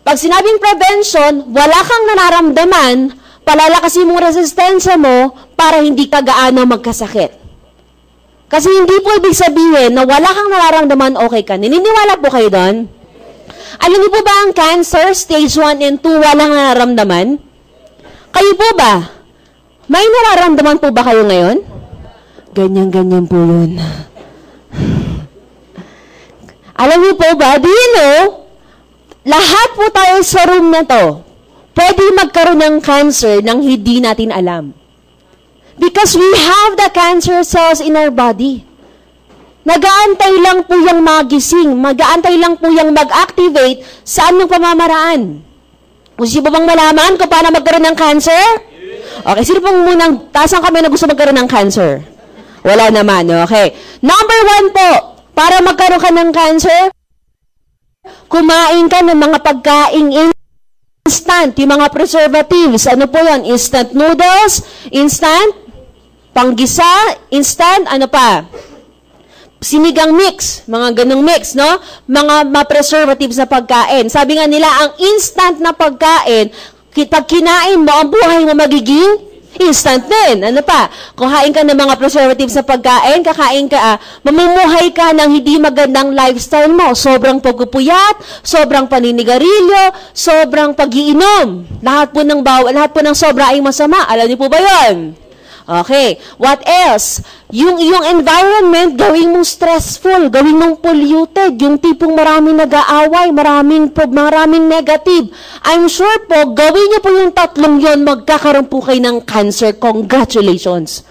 Pag sinabing prevention, wala kang nararamdaman, palalakasin mong resistensya mo para hindi ka gaano magkasakit. Kasi hindi po ibig sabihin na wala kang nararamdaman, okay ka. Naniniwala po kayo doon? Alam niyo po ba ang cancer, stage 1 and 2, walang nararamdaman? Kayo po ba? May nararamdaman po ba kayo ngayon? Ganyan-ganyan po yun. Alam niyo po ba, do you know, lahat po tayo sa room na to, pwede magkaroon ng cancer nang hindi natin alam. Because we have the cancer cells in our body. Nag-aantay lang po yung magising, mag-aantay lang po yung mag-activate sa anong pamamaraan. Gusto ba bang malaman kung paano magkaroon ng cancer? Okay, sino pong munang, tasan kami na gusto magkaroon ng cancer? Wala naman, okay. Number 1 po, para magkaroon ka ng cancer, kumain ka ng mga pagkaing instant, yung mga preservatives. Ano po yun? Instant noodles, instant, panggisa, instant, ano pa? Sinigang mix, mga ganong mix, no? Mga preservatives na pagkain. Sabi nga nila, ang instant na pagkain, pag kinain mo, ang buhay mo magiging instant din. Ano pa? Kuhain ka ng mga preservatives na pagkain, kakain ka, mamumuhay ka ng hindi magandang lifestyle mo. Sobrang pagpupuyat, sobrang paninigarilyo, sobrang pag-iinom. Lahat po ng sobra ay masama. Alam niyo po ba yun? Okay. What else? Yung iyong environment, gawin mong stressful, gawin mong polluted, yung tipong maraming nag-aaway, maraming negative. I'm sure po, gawin niyo po yung tatlong yon, magkakaroon po kayo ng cancer. Congratulations.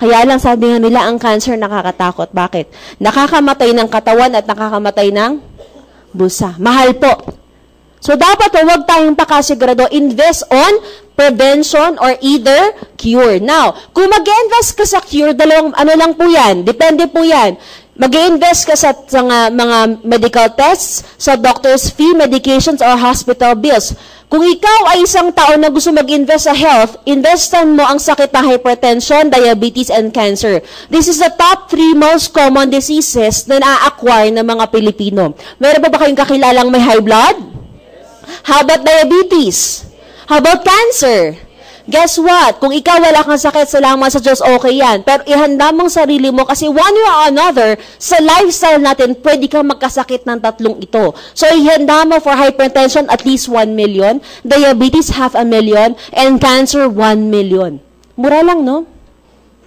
Kaya lang sabi nga nila, ang cancer nakakatakot. Bakit? Nakakamatay ng katawan at nakakamatay ng busa. Mahal po. So, dapat huwag tayong pakasigurado, invest on prevention or either cure. Now, kung mag-invest ka sa cure, dalawang, ano lang po yan, depende po yan. Mag-invest ka sa mga medical tests, sa doctor's fee, medications, or hospital bills. Kung ikaw ay isang tao na gusto mag-invest sa health, investan mo ang sakit na hypertension, diabetes, and cancer. This is the top 3 most common diseases na na-acquire ng mga Pilipino. Meron ba kayong kakilalang may high blood? How about diabetes? How about cancer? Guess what? Kung ikaw wala kang sakit, salamat sa Diyos, okay yan. Pero ihanda mong sarili mo kasi one way or another, sa lifestyle natin, pwede kang magkasakit ng tatlong ito. So ihanda mo for hypertension at least 1 million, diabetes 500,000, and cancer 1 million. Mura lang, no?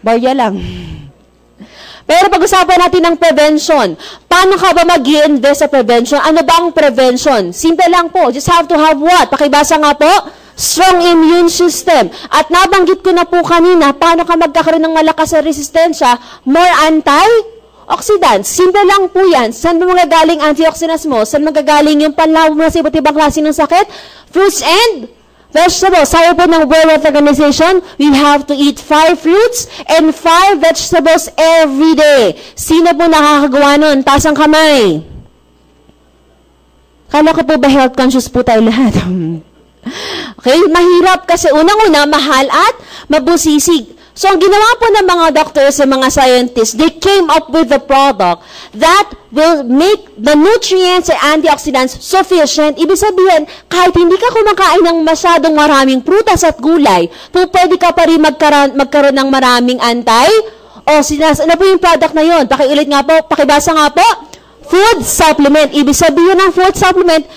Barya lang. Pero pag-usapan natin ng prevention. Paano ka ba mag-i-invest sa prevention? Ano ba ang prevention? Simple lang po. Just have to have what? Pakibasa nga po. Strong immune system. At nabanggit ko na po kanina, paano ka magkakaroon ng malakas na resistensya? More antioxidants. Simple lang po yan. Saan ba magagaling antioxidants mo? Saan magagaling yung panlaw mo sa iba't ibang klase ng sakit? Fruits and vegetables. Sabi po ng World Health Organization, we have to eat 5 fruits and 5 vegetables every day. Sino po nakakagawa nun? Taas ang kamay. Kala ko po ba health conscious po tayo lahat? Okay? Mahirap kasi unang-una, mahal at mabusisig. So, ang ginawa po ng mga doctors and mga scientists, they came up with a product that will make the nutrients and antioxidants sufficient. Ibig sabihin, kahit hindi ka kumakain ng masyadong maraming prutas at gulay, pwede ka pa rin magkaroon ng maraming antioxidants. Ano po yung product na yun? Pakiulit nga po, pakibasa nga po. Food supplement. Ibig sabihin ng food supplement,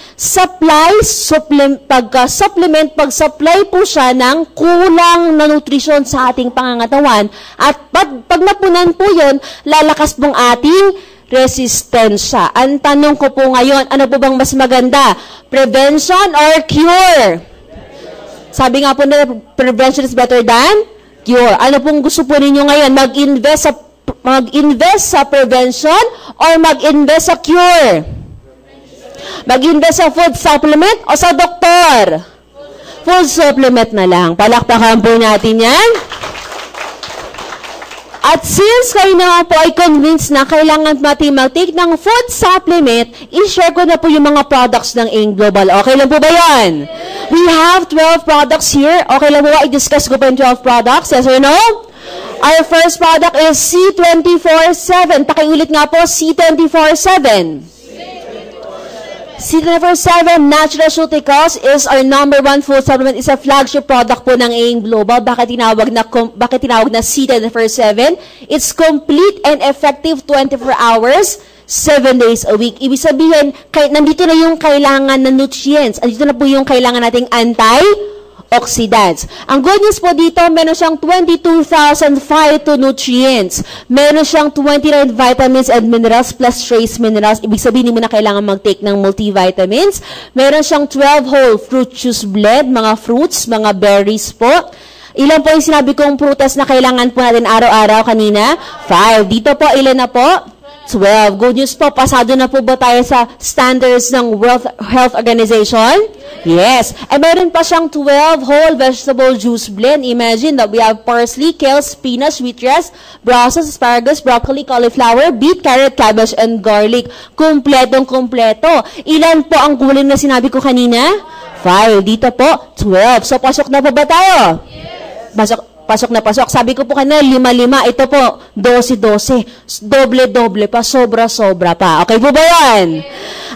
pag-supply po siya ng kulang na nutrisyon sa ating pangangatawan. At pag napunan po yun, lalakas pong ating resistensya. Ang tanong ko po ngayon, ano po bang mas maganda? Prevention or cure? Sabi nga po na prevention is better than cure. Ano pong gusto po ninyo ngayon? Mag-invest sa prevention or mag-invest sa cure? Mag-invest sa food supplement o sa doktor? Food supplement na lang. Palakpakan po natin yan. At since kayo naman po ay convinced na kailangan natin mag-take ng food supplement, i-share ko na po yung mga products ng AIM Global. Okay lang po ba yan? We have 12 products here. Okay lang po ba? I-discuss ko po yung 12 products? Yes or no? Our first product is C24/7. Pakiulit nga po, C24/7. C24/7 Nutraceuticals is our #1 food supplement. Is a flagship product po ng AIM Global. Bakit tinawag na C24/7? It's complete and effective 24 hours, 7 days a week. Ibig sabihin, nandito na yung kailangan na nutrients. Andito na po yung kailangan nating antioxidants. Ang good news po dito, meron siyang 22,000 phytonutrients. Meron siyang 29 vitamins and minerals plus trace minerals. Ibig sabihin, hindi mo na kailangan mag-take ng multivitamins. Meron siyang 12 whole fruit juice blend, mga fruits, mga berries po. Ilan po yung sinabi kong prutas na kailangan po natin araw-araw kanina? 5. Dito po, ilan na po? 12. Good news po, pasado na po ba tayo sa standards ng World Health Organization? Yes. And meron pa siyang 12 whole vegetable juice blend. Imagine that we have parsley, kale, spinach, wheatgrass, Brussels, asparagus, broccoli, cauliflower, beet, carrot, cabbage, and garlic. Kumpletong-kumpleto. Ilan po ang gulay na sinabi ko kanina? 5. Dito po, 12. So, pasok na pa ba tayo? Yes. Pasok na pasok. Sabi ko po kanina, 5-5. Ito po, 12-12. Doble-doble pa, sobra-sobra pa. Okay po ba yan?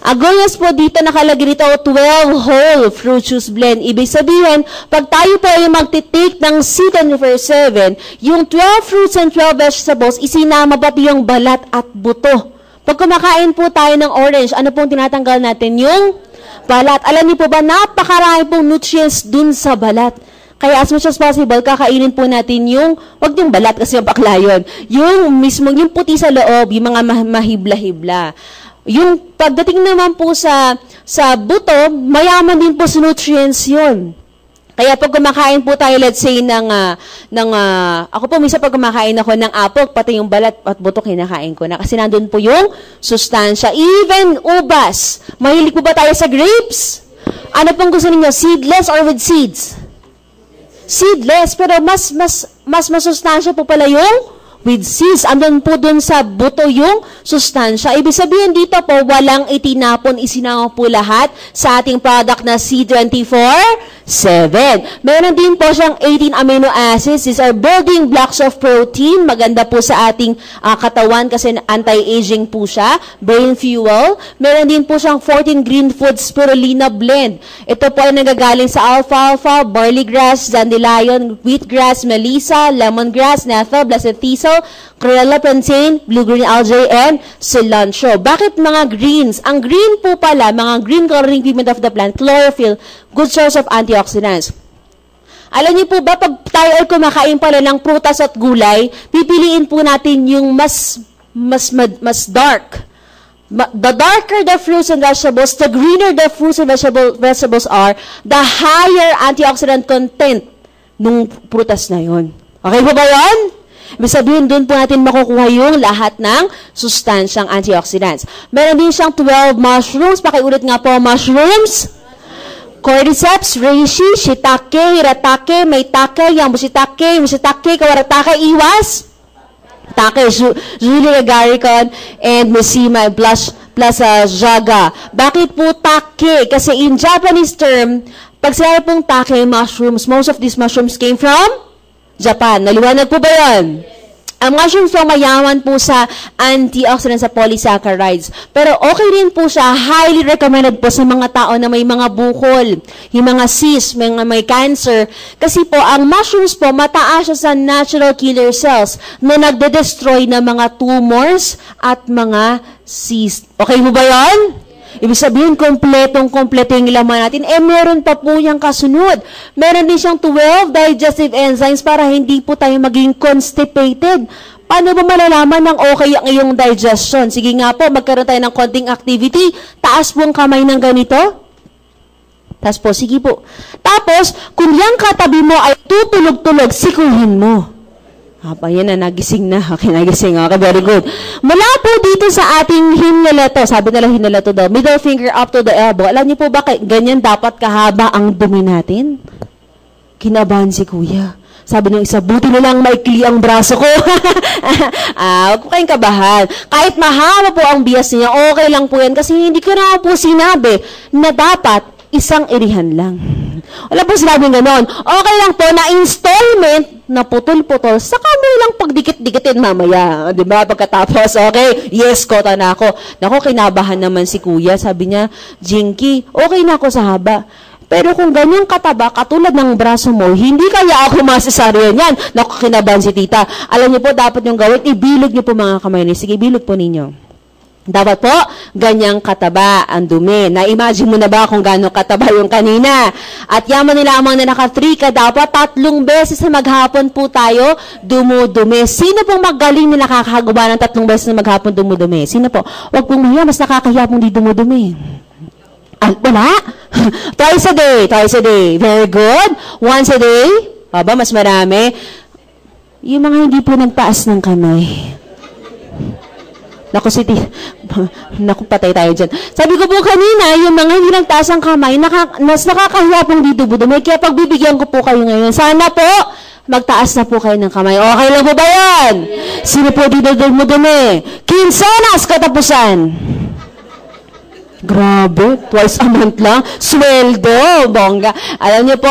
Ang goals po dito, nakalagay dito, 12 whole fruit juice blend. Ibig sabihin, pag tayo po ay magtitake ng C24/7, yung 12 fruits and 12 vegetables, isinama pati yung balat at buto. Pag kumakain po tayo ng orange, ano pong tinatanggal natin? Yung balat. Alam niyo po ba, napakarami pong nutrients dun sa balat. Kaya as much as possible, kakainin po natin yung, wag yung balat kasi yung bakla yun, yung mismo, yung puti sa loob, yung mga mahibla-hibla. Yung pagdating naman po sa buto, mayaman din po sa nutrients yun. Kaya pag kumakain po tayo, let's say, ako po, minsan pag kumakain ako ng apple, pati yung balat at buto kinakain ko na. Kasi nandun po yung sustansya. Even ubas. Mahilig po ba tayo sa grapes? Ano pong gusto ninyo? Seedless or with seeds? Seedless, pero mas masustansya po pala yung with seeds. Andun po dun sa buto yung sustansya. Ibig sabihin dito po, walang itinapon, isinama po lahat sa ating product na C24/7. Meron din po siyang 18 amino acids. These are building blocks of protein. Maganda po sa ating katawan kasi anti-aging po siya. Brain fuel. Meron din po siyang 14 green food spirulina blend. Ito po ay nagagaling sa alfalfa, barley grass, dandelion, wheatgrass, melissa, lemongrass, nettle, blessed thistle, chlorella, plantain, blue-green algae, and cilantro. Bakit mga greens? Ang green po pala, mga green coloring pigment of the plant, chlorophyll, good source of antioxidants. Alam niyo po ba, pag tayo ay kumakain pala ng prutas at gulay, pipiliin po natin yung mas dark. The darker the fruits and vegetables, the greener the fruits and vegetables are, the higher antioxidant content nung prutas na yun. Okay po ba yun? Ibig sabihin, doon po natin makukuha yung lahat ng sustansyang antioxidants. Meron din siyang 12 mushrooms. Pakiulit nga po, mushrooms. Cordyceps, reishi, shiitake, hiratake, maitake, yambusitake, musitake, kawaratake, iwas. Take, Julia agaricon, and Messima, plus jaga. Bakit po take? Kasi in Japanese term, pag sinabi pong take mushrooms, most of these mushrooms came from Japan. Naliwanag po ba yun? Ang mushrooms po mayaman po sa antioxidants sa polysaccharides. Pero okay rin po siya, highly recommended po sa mga tao na may mga bukol, yung mga cysts, may cancer. Kasi po, ang mushrooms po, mataas siya sa natural killer cells na nagde-destroy ng mga tumors at mga cysts. Okay po ba yun? Ibig sabihin, kompletong-kompleto yung laman natin. Meron pa po yung kasunod. Meron din siyang 12 digestive enzymes para hindi po tayo maging constipated. Paano ba malalaman ng okay ang iyong digestion? Sige nga po, magkaroon tayo ng konting activity. Taas po ang kamay ng ganito. Taas po, sige po. Tapos, kung yung katabi mo ay tutulog-tulog, sikuhin mo. Ayan na, nagising na. Okay, nagising. Okay, very good. Mula po dito sa ating hinalato, sabi nila hinalato daw, middle finger up to the elbow. Alam niyo po ba, ganyan dapat kahaba ang dumi natin? Kinabahan si kuya. Sabi ng isa, buti na lang maikli ang braso ko. Huwag po kayong kabahan. Kahit mahaba po ang bias niya, okay lang po yan. Kasi hindi ko na po sinabi na dapat isang irihan lang. Wala po sinabing ganon. Okay lang po na installment na putol-putol, saka mo lang pagdikit-dikitin mamaya. Di ba? Pagkatapos, okay, yes, kota na ako. Naku, kinabahan naman si kuya. Sabi niya, Jinky, okay na ako sa haba. Pero kung ganyang kataba, katulad ng braso mo, hindi kaya ako masasaryan yan. Naku, kinabahan si tita. Alam niyo po, dapat yung gawin, ibilog niyo po mga kamay niyo. Sige, bilog po ninyo. Dapat po, ganyang kataba ang dumi. Na-imagine mo na ba kung gano'ng kataba yung kanina? At yaman nila amang na naka-3 ka, dapat 3 beses na maghapon po tayo dumudumi. Sino pong magaling na nakakagawa ng 3 beses na maghapon dumudumi? Sino po? Huwag pong mahiya, mas nakakahiya pong di dumudumi. Wala? Twice a day. Very good. Once a day? Aba, mas marami. Yung mga hindi po nagtaas ng kamay. Naku, naku, patay tayo dyan. Sabi ko po kanina, yung mga hindi nagtaas ang kamay, mas nakakahiya pong dito budumay. Kaya pagbibigyan ko po kayo ngayon, sana po, magtaas na po kayo ng kamay. Okay lang po ba yan? Sino po dito dumudumi? Kinsenas katapusan. Grabe, twice a month lang. Sweldo, bongga. Alam niyo po,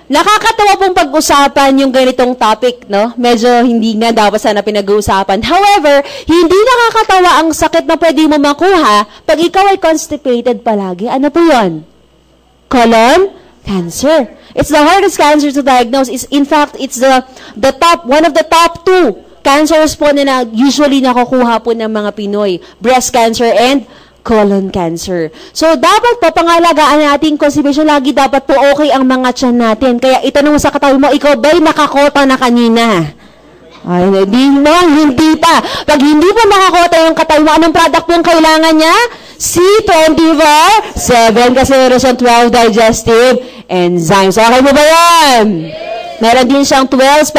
nakakatawa pong pag-usapan yung ganitong topic, no? Medyo hindi nga dapat sana pinag-uusapan. However, hindi nakakatawa ang sakit na pwede mo makuha pag ikaw ay constipated palagi. Ano po yun? Colon cancer. It's the hardest cancer to diagnose. In fact, it's one of the top 2 cancers po na usually nakukuha po ng mga Pinoy. Breast cancer and colon cancer. So, dapat po, pangalagaan natin constipation, lagi dapat po okay ang mga tiyan natin. Kaya itanong sa katabi mo, ikaw ba'y nakakota na kanina? Ay, hindi pa. Pag hindi po nakakota yung katabi mo, anong product po yung kailangan niya? C24-7 kasi meron siyang 12 digestive enzymes. Okay mo ba yan? Meron din siyang 12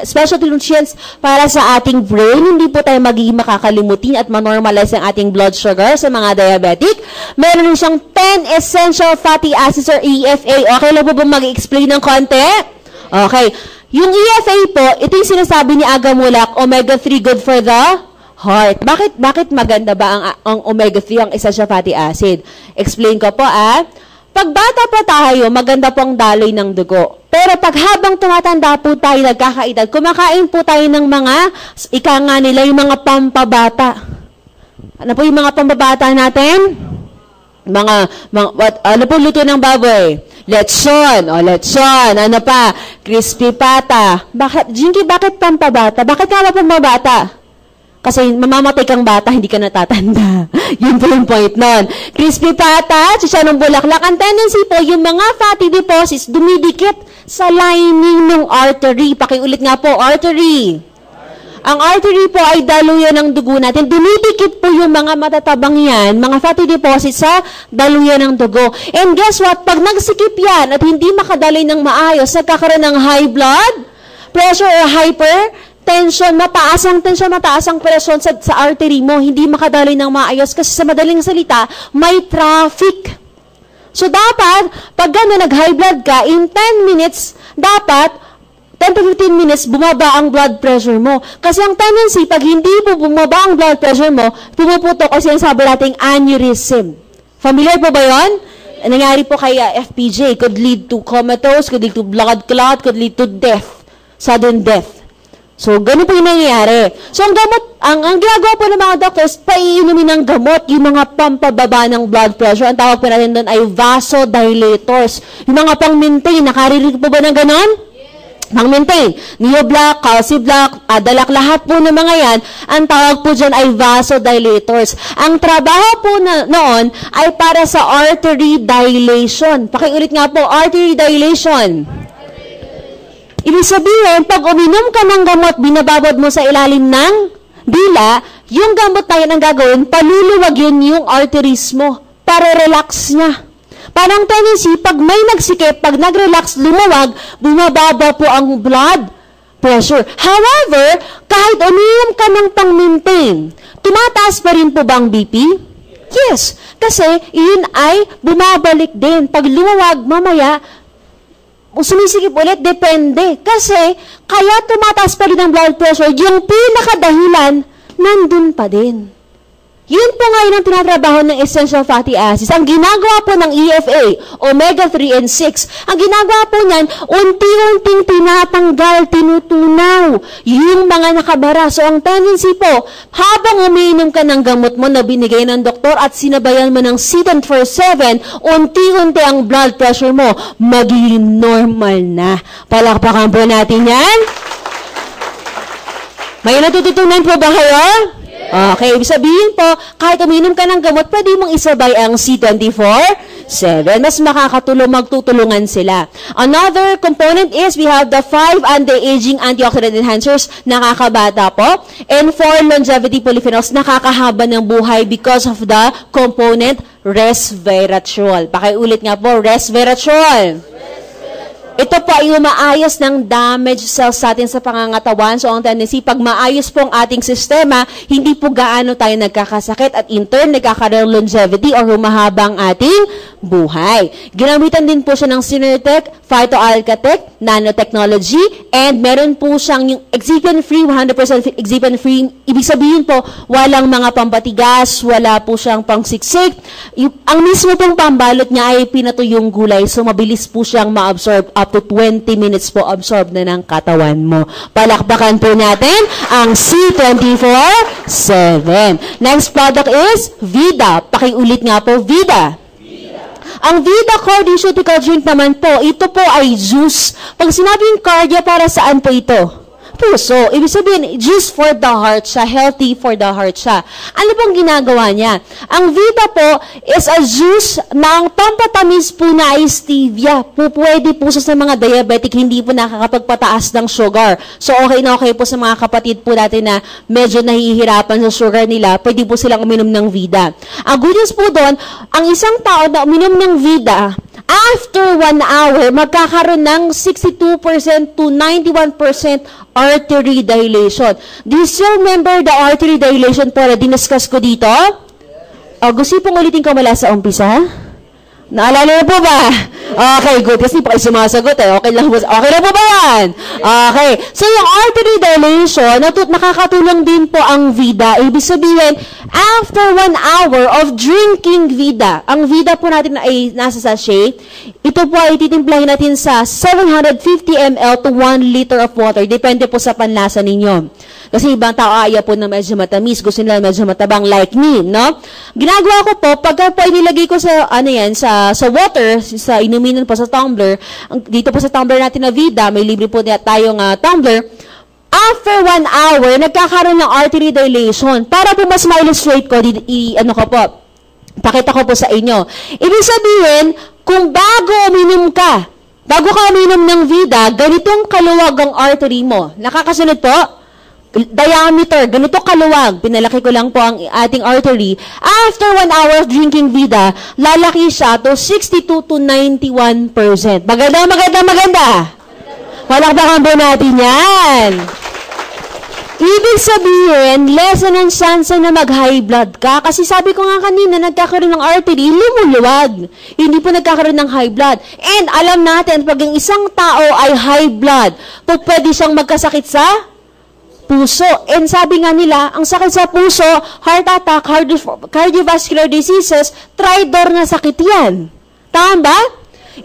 specialty nutrients para sa ating brain. Hindi po tayo magiging makakalimutin at manormalize ang ating blood sugar sa mga diabetic. Meron din siyang 10 essential fatty acids or EFA. Okay lang po ba mag-explain ng konti? Okay. Yung EFA po, ito yung sinasabi ni Aga Mulak, omega-3 good for the heart. Bakit maganda ba ang omega-3, ang essential fatty acid? Explain ko po Pag bata pa tayo, maganda po ang daloy ng dugo. Pero pag habang tumatanda po tayo, nagkakaedad, kumakain po tayo ng mga, ika nga nila, yung mga pampabata. Ano po yung mga pampabata natin? Ano po luto ng baboy? Lechon. Lechon. Ano pa? Crispy pata. Jinky, bakit pampabata? Bakit nga ba pampabata? Kasi mamamatay kang bata, hindi ka natatanda. Yun po yung point nun. Crispy pata, chicharong bulaklak. Ang tendency po, yung mga fatty deposits dumidikit sa lining ng artery. Pakiulit nga po, artery. Ang artery po ay daluyan ng dugo natin. Dumidikit po yung mga matatabang yan, mga fatty deposits sa daluyan ng dugo. And guess what? Pag nagsikip yan at hindi makadaloy ng maayos, nagkakaroon ng high blood pressure or hypertension, mataas ang presyon sa artery mo, hindi makadaloy ng maayos kasi sa madaling salita, may traffic. So dapat, pag gano'n nag-high blood ka, in 10 minutes, dapat 10 to 15 minutes, bumaba ang blood pressure mo. Kasi ang tendency, pag hindi po bumaba ang blood pressure mo, pumuputok kasi yung sabi nating aneurysm. Familiar po ba yun? Nangyari po kay FPJ, could lead to comatose, could lead to blood clot, could lead to death, sudden death. So, ganun po yung nangyayari. So, ang gamot, ang ginagawa po ng mga doctors, paiinumin ng gamot, yung mga pampababa ng blood pressure. Ang tawag po natin doon ay vasodilators. Yung mga pang-maintain, nakarinig po ba ng ganon? Pang-maintain. Neoblock, calciblock, Adalac, lahat po ng mga yan, ang tawag po dyan ay vasodilators. Ang trabaho po noon ay para sa artery dilation. Pakiulit nga po, artery dilation. Ibig sabihin, pag uminom ka ng gamot, binababad mo sa ilalim ng dila, yung gamot na yan ang gagawin, paluluwag yun yung arteries mo para relax niya. Parang tendency, pag may nagsikip, pag nag-relax, lumawag, bumababa po ang blood pressure. However, kahit uminom ka ng pang-maintain, tumataas pa rin po ba ang BP? Yes, kasi yun ay bumabalik din. Pag lumawag, mamaya, sumisikip ulit, depende. Kasi, kaya tumataas pa rin ang blood pressure, yung pinakadahilan, nandun pa din. Yun po ngayon ang tinatrabaho ng essential fatty acids. Ang ginagawa po ng EFA, omega-3 and 6, ang ginagawa po niyan, unti-unting tinatanggal, tinutunaw yung mga nakabara. So, ang tendency po, habang umiinom ka ng gamot mo na binigay ng doktor at sinabayan mo ng C1047, unti-unti ang blood pressure mo magiging normal na. Palakpakan po natin yan. May natututunan po ba kayo? Okay, ibig sabihin po, kahit uminom ka ng gamot, pwede mong isabay ang C24/7. Mas makakatulong, magtutulungan sila. Another component is we have the 5 anti-aging antioxidant enhancers, nakakabata po. And 4 longevity polyphenols, nakakahaba ng buhay because of the component resveratrol. Pakiulit nga po, resveratrol. Ito po ay umaayos ng damaged cells sa atin sa pangangatawan. So, ang tendency, pag maayos po ang ating sistema, hindi po gaano tayo nagkakasakit at in turn, nagkakaroon longevity or humahaba ang ating buhay. Ginamitan din po siya ng Synertec, Phyto-Alcatec, nanotechnology, and meron po siyang yung excipient-free, 100% excipient-free. Ibig sabihin po, walang mga pampatigas, wala po siyang pangsiksik. Ang mismo pong pambalot niya ay pinatuyong gulay, so mabilis po siyang ma-absorb. Up to 20 minutes po absorb na ng katawan mo. Palakpakan po natin ang C24/7. Next product is Vida. Pakiulit nga po, Vida. Ang Vida Cardiaceutical Drink naman po, ito po ay juice. Pag sinabing cardia, para saan po ito? Puso. Ibig sabihin, juice for the heart siya, healthy for the heart siya. Ano pong ginagawa niya? Ang Vida po is a juice na ang pampatamis po na ay stevia. Pwede po sa mga diabetic, hindi po nakakapagpataas ng sugar. So, okay na okay po sa mga kapatid po natin na medyo nahihirapan sa sugar nila, pwede po silang uminom ng Vida. Ang good news po doon, ang isang tao na uminom ng Vida, after 1 hour, magkakaroon ng 62% to 91% artery dilation. Do you still remember the artery dilation po na diniscuss ko dito? Gusto pong ulitin ko mula sa umpisa? Naalala na po ba? Okay, good. Kasi pa kayo sumasagot eh. Okay na po ba yan? Okay. So, yung artery dilation, nakakatulong din po ang Vida. Ibig sabihin, after 1 hour of drinking Vida, ang Vida po natin ay nasa sachet, ito po ay titimplahin natin sa 750 ml to 1 liter of water. Depende po sa panlasa ninyo. Kasi ibang tao ayaw po na medyo matamis, gusto nila medyo matabang like me, no? Ginagawa ko po, pagka po inilagay ko sa, sa water, sa inuminan po sa tumbler, dito po sa tumbler natin na Vida, may libre po tayong tumbler, after 1 hour, nagkakaroon ng artery dilation. Para po mas ma-illustrate ko, pakita ko po sa inyo. Ibig sabihin, kung bago ka uminom ng Vida, ganitong kaluwag ang artery mo. Nakakasunod po? Diameter, ganito kaluwag. Pinalaki ko lang po ang ating artery. After 1 hour of drinking Vida, lalaki siya to 62 to 91%. Maganda. Palakpakan po natin yan. Ibig sabihin, less ang chance na mag-high blood ka. Kasi sabi ko nga kanina, nagkakaroon ng artery, lumuluwag. Hindi po nagkakaroon ng high blood. And alam natin, pag ang isang tao ay high blood, pwede siyang magkasakit sa puso. And sabi nga nila, ang sakit sa puso, heart attack, cardiovascular diseases, tridor na sakit yan. Tama ba?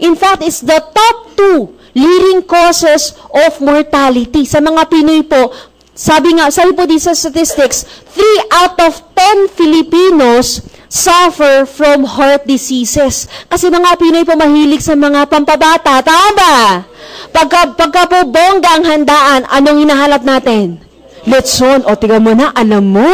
In fact, it's the top 2 leading causes of mortality. Sa mga Pinoy po, sabi po din sa statistics, 3 out of 10 Filipinos suffer from heart diseases. Kasi mga Pinoy po mahilig sa mga pampabata. Tama ba? Pagka po bongga ang handaan, anong hinahanap natin? Letson. O, tingnan mo na, alam mo.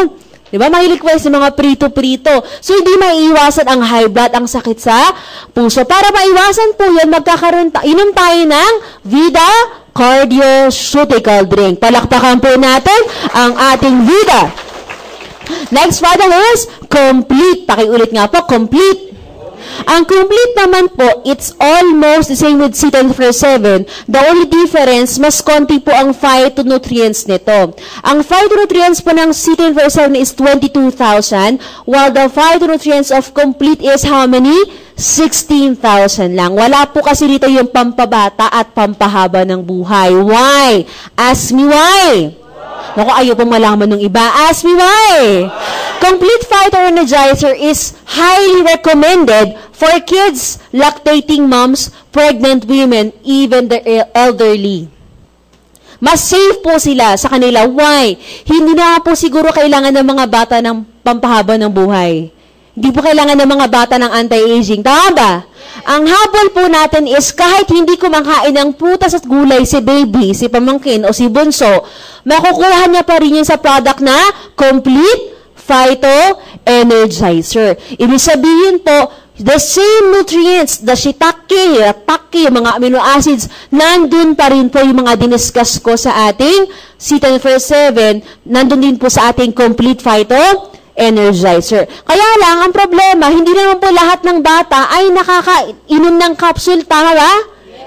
Diba? Mahilig ko sa mga prito-prito. So, hindi maiiwasan ang high blood, ang sakit sa puso. Para maiwasan po yan, inom tayo ng Vida Cardiaceutical Drink. Palakpakan po natin ang ating Vida. Next product is Complete. Pakiulit nga po, Complete. Ang Complete naman po, it's almost the same with C1047. The only difference, mas konti po ang phytonutrients nito. Ang phytonutrients po ng C1047 is 22,000, while the phytonutrients of Complete is how many? 16,000 lang. Wala po kasi dito yung pampabata at pampahaba ng buhay. Why? Ask me why. Naku, ayaw pong malaman ng iba. Ask me why. Complete Fighter Energizer is highly recommended for kids, lactating moms, pregnant women, even the elderly. Mas safe po sila sa kanila. Why? Hindi na po siguro kailangan ng mga bata ng pampahaba ng buhay. Hindi po kailangan ng mga bata ng anti-aging. Tama ba? Ang habol po natin is kahit hindi kumakain ng prutas at gulay si baby, si pamangkin o si bunso, makukuha niya pa rin yun sa product na Complete Phyto Energizer. Ibig sabihin po, the same nutrients, the shiitake, atake, mga amino acids, nandun pa rin po yung mga diniscuss ko sa ating C1047, nandun din po sa ating Complete Phyto Energizer. Kaya lang, ang problema, hindi naman po lahat ng bata ay nakakainom ng capsule, tama ba?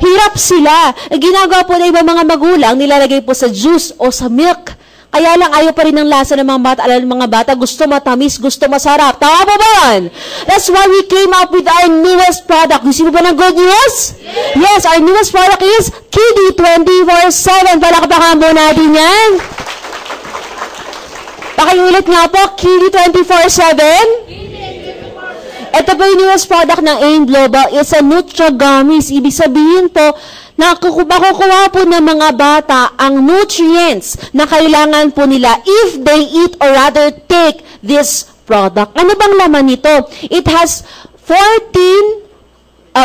Hirap sila. Ginagawa po na ibang mga magulang, nilalagay po sa juice o sa milk. Kaya lang, ayaw pa rin ng lasa ng mga bata. Alam ng mga bata, gusto matamis, gusto masarap. Tama ba ba yan? That's why we came up with our newest product. Gusto mo ba ng good news? Yes, our newest product is Kiddy 24/7. Palakpakan po natin yan. Pakiulit nga po, Kiddy 24/7. Ito po yung newest product ng AIM Global. It's a Nutri-Gummies. Ibig sabihin po, makukuha po ng mga bata ang nutrients na kailangan po nila if they eat or rather take this product. Ano bang laman nito? It has 14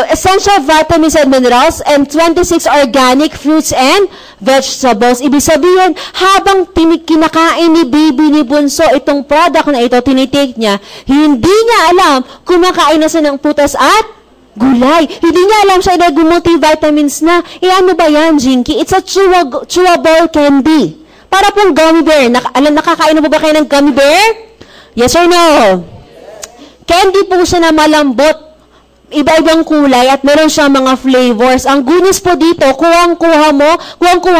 essential vitamins and minerals and 26 organic fruits and vegetables. Ibig sabihin, habang kinakain ni baby ni bunso itong product na ito, tinitake niya, hindi niya alam kumakain na siya ng prutas at gulay. Hindi niya alam siya nag-multivitamins na. Ano ba yan, Jinky? It's a chewable candy. Para pong gummy bear. Nakakain na ba kayo ng gummy bear? Yes or no? Candy po siya na malambot. Iba-ibang kulay at meron siyang mga flavors. Ang goodness po dito, kuhang-kuha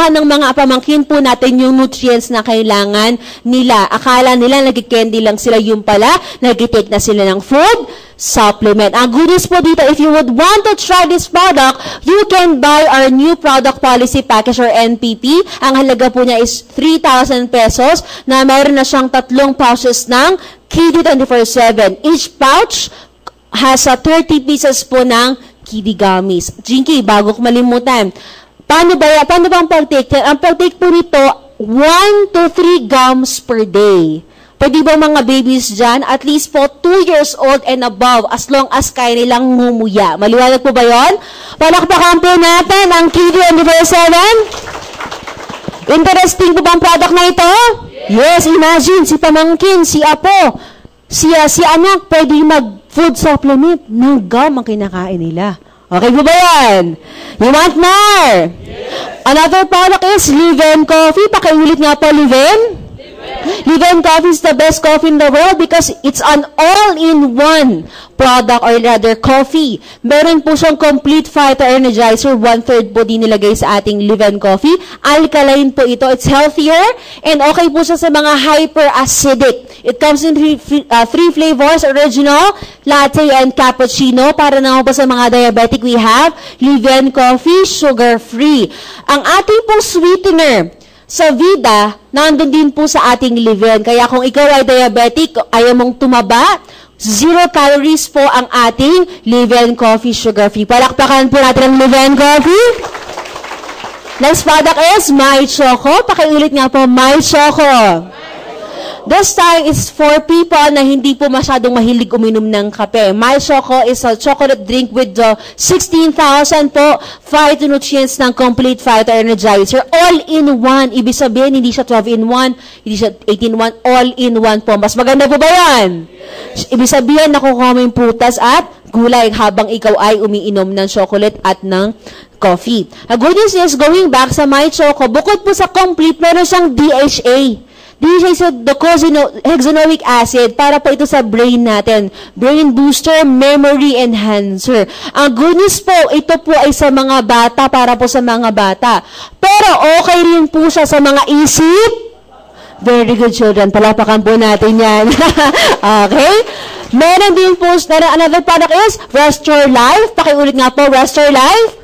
ng mga pamangkin po natin yung nutrients na kailangan nila. Akala nila nag-candy lang sila, yung pala, nag-take na sila ng food supplement. Ang goodness po dito, if you would want to try this product, you can buy our new product policy package or NPP. Ang halaga po niya is 3,000 pesos na meron na siyang 3 pouches ng Kiddy 24/7. Each pouch has 30 pieces po ng Kiddy Gummies. Jinky, bago ko malimutan, paano bang pag-take? Ang pag-take po nito, 1 to 3 gums per day. Pwede ba mga babies dyan? At least po 2 years old and above, as long as kaya nilang ngumuya. Maliwanag po ba yun? Palakpakan po natin ang Kiddy 24/7. Interesting po bang product na ito? Yes, imagine, si pamangkin, si apo, si anak, pwede mag-food supplement ng gum ang kinakain nila. Okay po ba yan? You want more? Yes. Another product is Liven Coffee. Pakiulit nga po, Liven. Liven Coffee is the best coffee in the world because it's an all-in-one product or rather coffee. Meron po siyang Complete Phyto Energizer, 1/3 po din nilagay sa ating Liven Coffee. Alkaline po ito. It's healthier and okay po siya sa mga hyper-acidic. It comes in 3 flavors, original, latte, and cappuccino. Para naman po sa mga diabetic, we have Liven Coffee, sugar-free. Ang ating pong sweetener sa Vida, nandun din po sa ating Liven. Kaya kung ikaw ay diabetic, ayaw mong tumaba, 0 calories po ang ating Liven Coffee sugar-free. Palakpakan po natin ang Liven Coffee. Next product is My Choco. Pakiulit nga po, My Choco. This time is for people na hindi po masyadong mahilig uminom ng kape. My Choco is a chocolate drink with 16,000 po phytonutrients ng Complete Phyto Energizer. All-in-one. Ibig sabihin, hindi siya 12-in-1, hindi siya 18-in-1, all-in-one po. Mas maganda po ba yan? Ibig sabihin, nakukuha mo yung prutas at gulay habang ikaw ay umiinom ng chocolate at ng coffee. The good news is, going back sa My Choco, bukod po sa complete, meron siyang DHA. DHA is docosahexaenoic acid para po ito sa brain natin. Brain booster, memory enhancer. Ang good news po, ito po ay sa mga bata, para po sa mga bata. Pero okay rin po siya sa mga isip. Very good, children. Palapakan po natin yan. Okay? Meron din po, another product is Restore Life. Pakiulit nga po, Restore Life.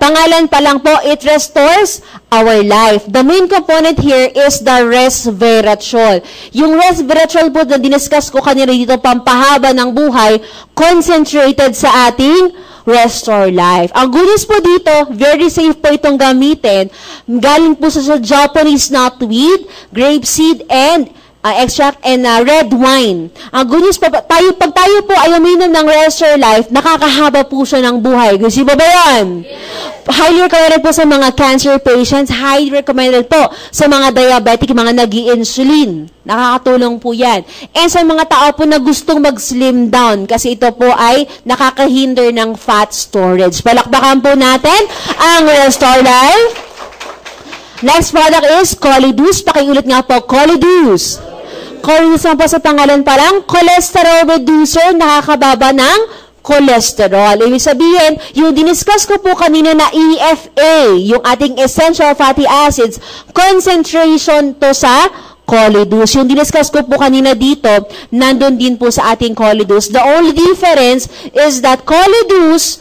Pangalan pa lang po, it restores our life. The main component here is the resveratrol. Yung resveratrol po na diniscuss ko kanina dito, pampahaba ng buhay, concentrated sa ating restore life. Ang good news po dito, very safe po itong gamitin. Galing po sa Japanese knotweed, grapeseed, and extract and red wine. Ang good news po, pag tayo po ay uminom ng Restore Life, nakakahaba po siya ng buhay. Gusto ba yan? Yes. Highly recommended po sa mga cancer patients, highly recommended po sa mga diabetic, mga nag-i-insulin. Nakakatulong po yan. And sa mga tao po na gustong mag-slim down, kasi ito po ay nakakahinder ng fat storage. Palakpakan po natin ang Restore Life. Next product is Colidus. Pakiulit nga po, Colidus. Colidus po sa pangalan pa lang, cholesterol reducer, nakakababa ng cholesterol. Ibig sabihin, yung diniscuss ko po kanina na EFA, yung ating essential fatty acids, concentration to sa Colidus. Yung diniscuss ko po kanina dito, nandun din po sa ating Colidus. The only difference is that Colidus,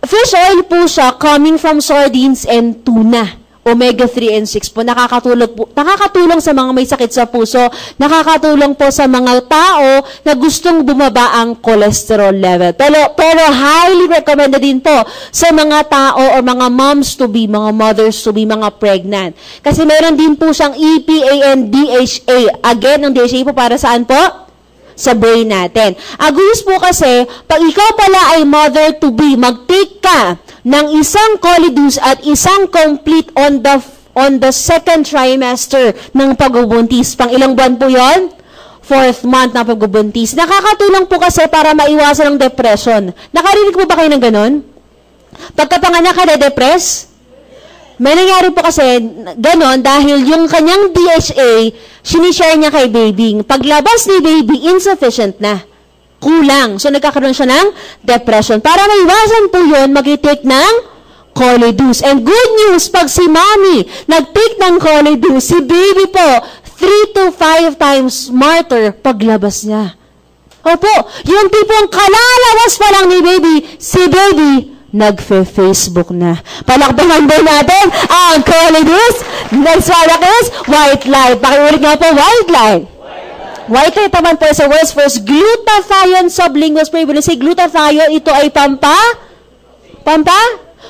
fish oil po siya coming from sardines and tuna. Omega 3 and 6 po, nakakatulong sa mga may sakit sa puso, nakakatulong po sa mga tao na gustong bumaba ang cholesterol level. Pero highly recommended din po sa mga tao o mga moms-to-be, mga mothers-to-be, mga pregnant. Kasi meron din po siyang EPA and DHA. Again, ang DHA po para saan po? Sa brain natin. Aguyos po kasi, pag ikaw pala ay mother-to-be, mag-take ka ng isang Colidus at isang complete on the second trimester ng pagbubuntis. Pang ilang buwan po yon? 4th month na pagbubuntis. Nakakatulong po kasi para maiwasan ang depression. Nakarinig po ba kayo ng ganon? Pagkapanganak ka na-depress? May nangyari po kasi ganon dahil yung kanyang DHA, sinishare niya kay baby. Paglabas ni baby, insufficient na. Kulang. So, nagkakaroon siya ng depression. Para maiwasan po yun, mag-take ng Colidus. And good news, pag si mommy nag-take ng Colidus, si baby po, 3 to 5 times smarter paglabas niya. Opo, yung tipong kalalabas pa lang ni baby, si baby, nag-Facebook na. Palakpakan ba natin ang Colidus? Next product is White Light. Pakiulit nga po, White Light. White Light naman po sa world's first glutathione sublingual spray. When you say glutathione, ito ay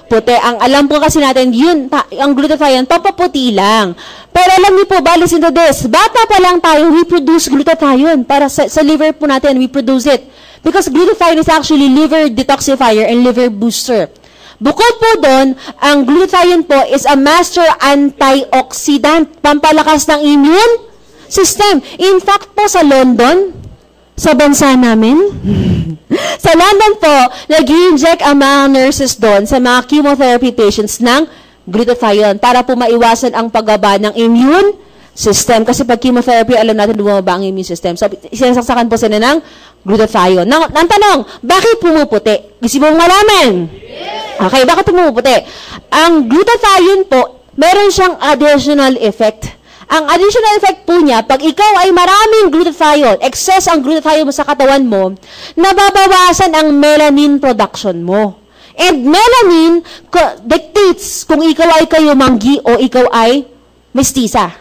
puti. Ang alam po kasi natin, yun, ang glutathione, pampaputi lang. Pero alam niyo po, listen to this, bata pa lang tayo, we produce glutathione. Para sa liver po natin, we produce it. Because glutathione is actually liver detoxifier and liver booster. Bukod po doon, ang glutathione po is a master antioxidant, pampalakas ng immune system. In fact po sa London, sa bansa namin, sa London po, nag-i-inject ang mga nurses doon sa mga chemotherapy patients ng glutathione para po maiwasan ang paggaba ng immune system. Kasi pag chemotherapy, alam natin bumaba ang immune system. So, sinasaksakan po sila ng glutathione. Ang tanong, bakit pumuputi? Gusto mo malaman? Okay, bakit pumuputi? Ang glutathione po, meron siyang additional effect. Ang additional effect po niya, pag ikaw ay maraming glutathione, excess ang glutathione mo sa katawan mo, nababawasan ang melanin production mo. And melanin dictates kung ikaw ay kayumanggi o ikaw ay mestiza.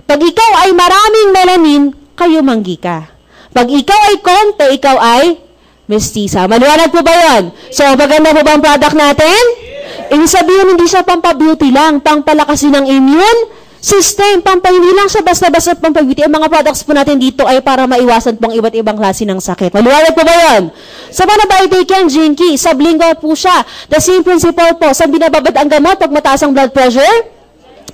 Pag ikaw ay maraming melanin, kayumanggi ka. Pag ikaw ay konti, ikaw ay mestiza. Maliwanag po ba yun? So, maganda po ba ang product natin? Ibig sabihin, hindi siya pampabeauty lang, pangpalakasin ng immune system, hindi lang siya basta-basta pampabeauty. Ang mga products po natin dito ay para maiwasan pong iba't ibang klase ng sakit. Maliwanag po ba yun? Sa paano ba i-take yan, Jinky? Sublingual po siya. The same principle po. Sa binababad ang gamot pag mataas ang blood pressure,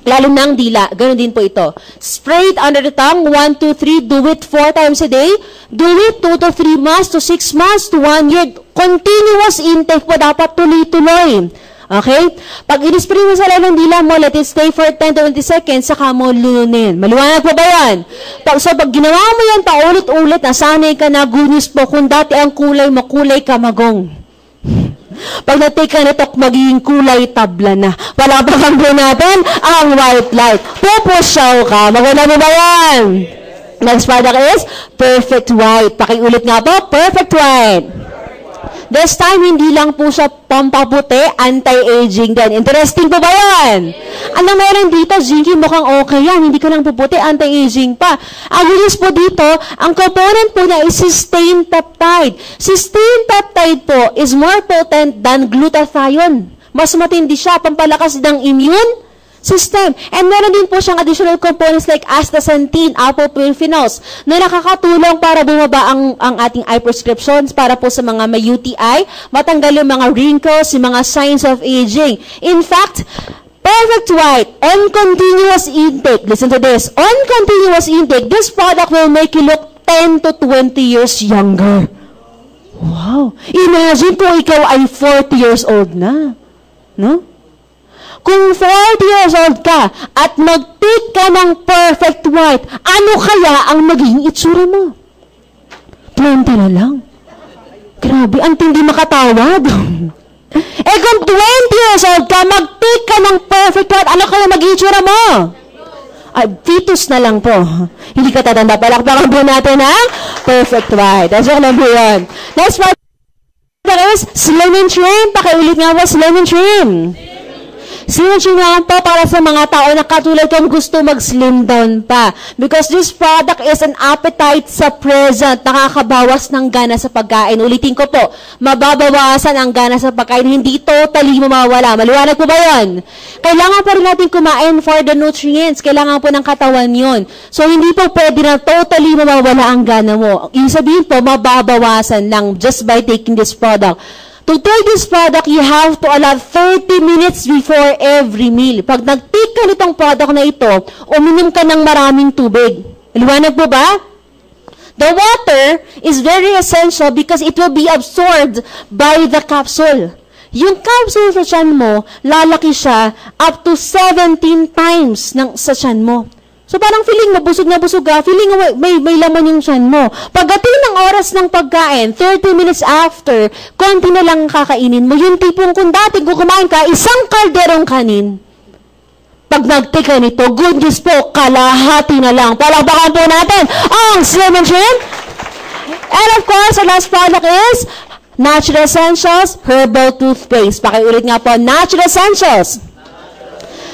lalo ng dila. Ganun din po ito. Spray it under the tongue, 1, 2, 3. Do it 4 times a day. Do it 2 to 3 months to 6 months to 1 year. Continuous intake po. Dapat tuloy-tuloy. Okay? Pag in-spray mo sa lalo ng dila mo, let it stay for 10 to 20 seconds, saka mo lununin. Maliwanag po ba yan? So, pag ginawa mo yan paulit-ulit, nasanay ka na, good news po, kung dati ang kulay mo, kulay kamagong. Pag na-take ka nito, magiging kulay tabla na. Palapakan po natin ang White Light. Pupusyaw ka. Maganda mo ba yan? Next product is Perfect White. Pakiulit nga po, Perfect White. This time, hindi lang po siya pampaputi, anti-aging din. Interesting po ba yan? Anong meron dito? Zinky, mukhang okay yan. Hindi ka lang puputi, anti-aging pa. Ang gulis po dito, ang component po niya is cysteine peptide. Cysteine peptide po is more potent than glutathione. Mas matindi siya, pampalakas ng immune system. And meron din po siyang additional components like astaxanthin, apophenols, na nakakatulong para bumaba ang ating eye prescriptions para po sa mga may UTI, matanggal yung mga wrinkles, yung mga signs of aging. In fact, Perfect White, on continuous intake, listen to this, on continuous intake, this product will make you look 10 to 20 years younger. Wow! Imagine kung ikaw ay 40 years old na. No? Kung 40 years old ka at mag-take ka ng Perfect White, ano kaya ang magiging itsura mo? 20 na lang. Grabe, ang tindi makatawad. Eh kung 20 years old ka, mag-take ka ng Perfect White, ano kaya magiging itsura mo? Ay, fetus na lang po. Hindi ka tatanda. Palakpakan po natin ang Perfect White. That's all lang po yun. Next part is Slim and Trim. Pakiulit nga po, Slim and Trim. Slim and Trim lang po para sa mga tao na katulad kung gusto mag-slim down pa. Because this product is an appetite suppressant. Nakakabawas ng gana sa pagkain. Ulitin ko po, mababawasan ang gana sa pagkain. Hindi totally mawawala. Maliwanag po ba yun? Kailangan pa rin natin kumain for the nutrients. Kailangan po ng katawan yun. So, hindi po pwede na totally mawawala ang gana mo. Ibig sabihin po, mababawasan lang just by taking this product. To take this product, you have to allow 30 minutes before every meal. Pag nag-take ka nitong product na ito, uminom ka ng maraming tubig. Liwanag po ba? The water is very essential because it will be absorbed by the capsule. Yung capsule sa tiyan mo, lalaki siya up to 17 times sa tiyan mo. So parang feeling mo, busog na busog ka, feeling mo may laman yung tiyan mo. Pagdating ng oras ng pagkain, 30 minutes after, konti na lang kakainin mo. Yung tipong kung dati kung kumain ka, isang kalderong kanin. Pag nag-take ka nito, good news po, kalahati na lang. Palakpakan po natin ang Slim and Trim. And of course, the last product is Natural Essentials Herbal Toothpaste. Pakiulit nga po, Natural Essentials.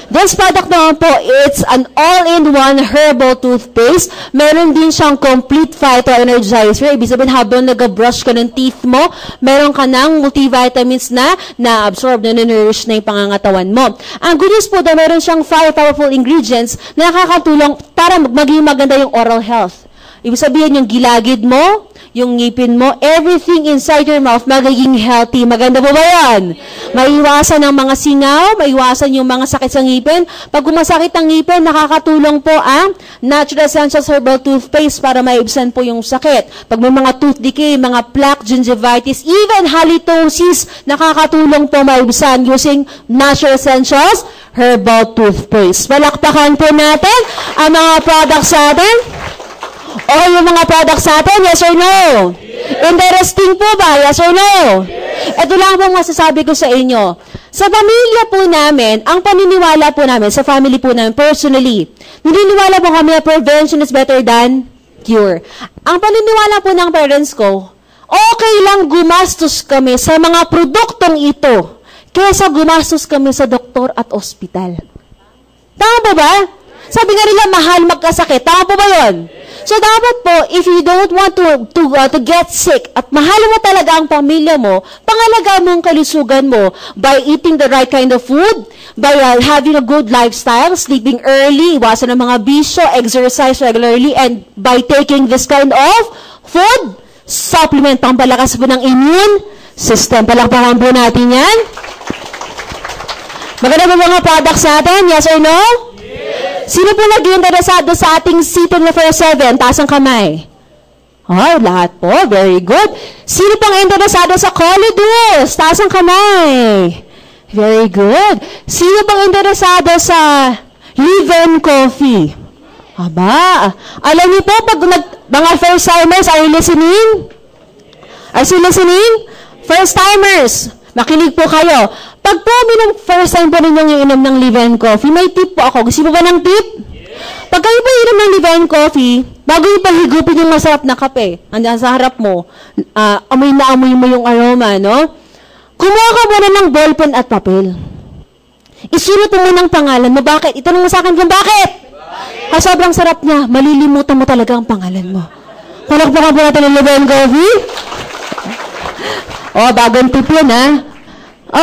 This product naman po, it's an all-in-one herbal toothpaste. Meron din siyang complete phyto-energizer. Ibig sabihin, habang nag-brush ka ng teeth mo, meron ka ng multivitamins na na-absorb, na nourish na yung pangangatawan mo. Ang good news po, na meron siyang 5 powerful ingredients na nakakatulong para maging maganda yung oral health. Ibig sabihin, yung gilagid mo, yung ngipin mo, everything inside your mouth magiging healthy. Maganda po ba yan? Maiwasan ang mga singaw, maiwasan yung mga sakit sa ngipin. Pag gumasakit ang ngipin, nakakatulong po ang Natural Essentials Herbal Toothpaste para maibsan po yung sakit. Pag may mga tooth decay, mga plaque, gingivitis, even halitosis, nakakatulong po maibsan using Natural Essentials Herbal Toothpaste. Palakpakan po natin ang mga products sa atin. O yung mga products sa atin, yes or no? Yes. Interesting po ba? Yes or no? Yes. Ito lang po masasabi ko sa inyo. Sa pamilya po namin, ang paniniwala po namin, sa family po namin, personally, naniniwala po kami na prevention is better than cure. Ang paniniwala po ng parents ko, okay lang gumastos kami sa mga produktong ito kaysa gumastos kami sa doktor at ospital. Tama po ba? Sabi nga nila, mahal magkasakit. Tama po ba yun? So, dapat po, if you don't want to get sick at mahal mo talaga ang pamilya mo, pangalagaan mo ang kalusugan mo by eating the right kind of food, by having a good lifestyle, sleeping early, iwasan ng mga bisyo, exercise regularly, and by taking this kind of food, supplement, pampalakas po ng immune system. Palakpakan po natin yan. Maganda ba mga products natin? Yes or no? Sino po nag-interesado sa ating seating number 7? Taas ang kamay. Oh, lahat po. Very good. Sino pang interesado sa Colidus? Taas ang kamay. Very good. Sino pang interesado sa Live Coffee? Aba, alam niyo po, pag mga first-timers, are you listening? Are you listening? First-timers, makinig po kayo. Pag po first time po ninyo yung inom ng Live Coffee, may tip po ako. Gusto mo ba ng tip? Pag kayo pa inom ng Divine Coffee, bago yung pahigupin yung masarap na kape, andyan sa harap mo, amoy na amoy mo yung aroma, no? Kumuha ka muna ng ballpen at papel. Isulat mo ng pangalan mo. Bakit? Itanong mo sa akin kung bakit? Sobrang sarap niya, malilimutan mo talaga ang pangalan mo. Palakpakan po natin ng Divine Coffee. Bagong tip yun, ha?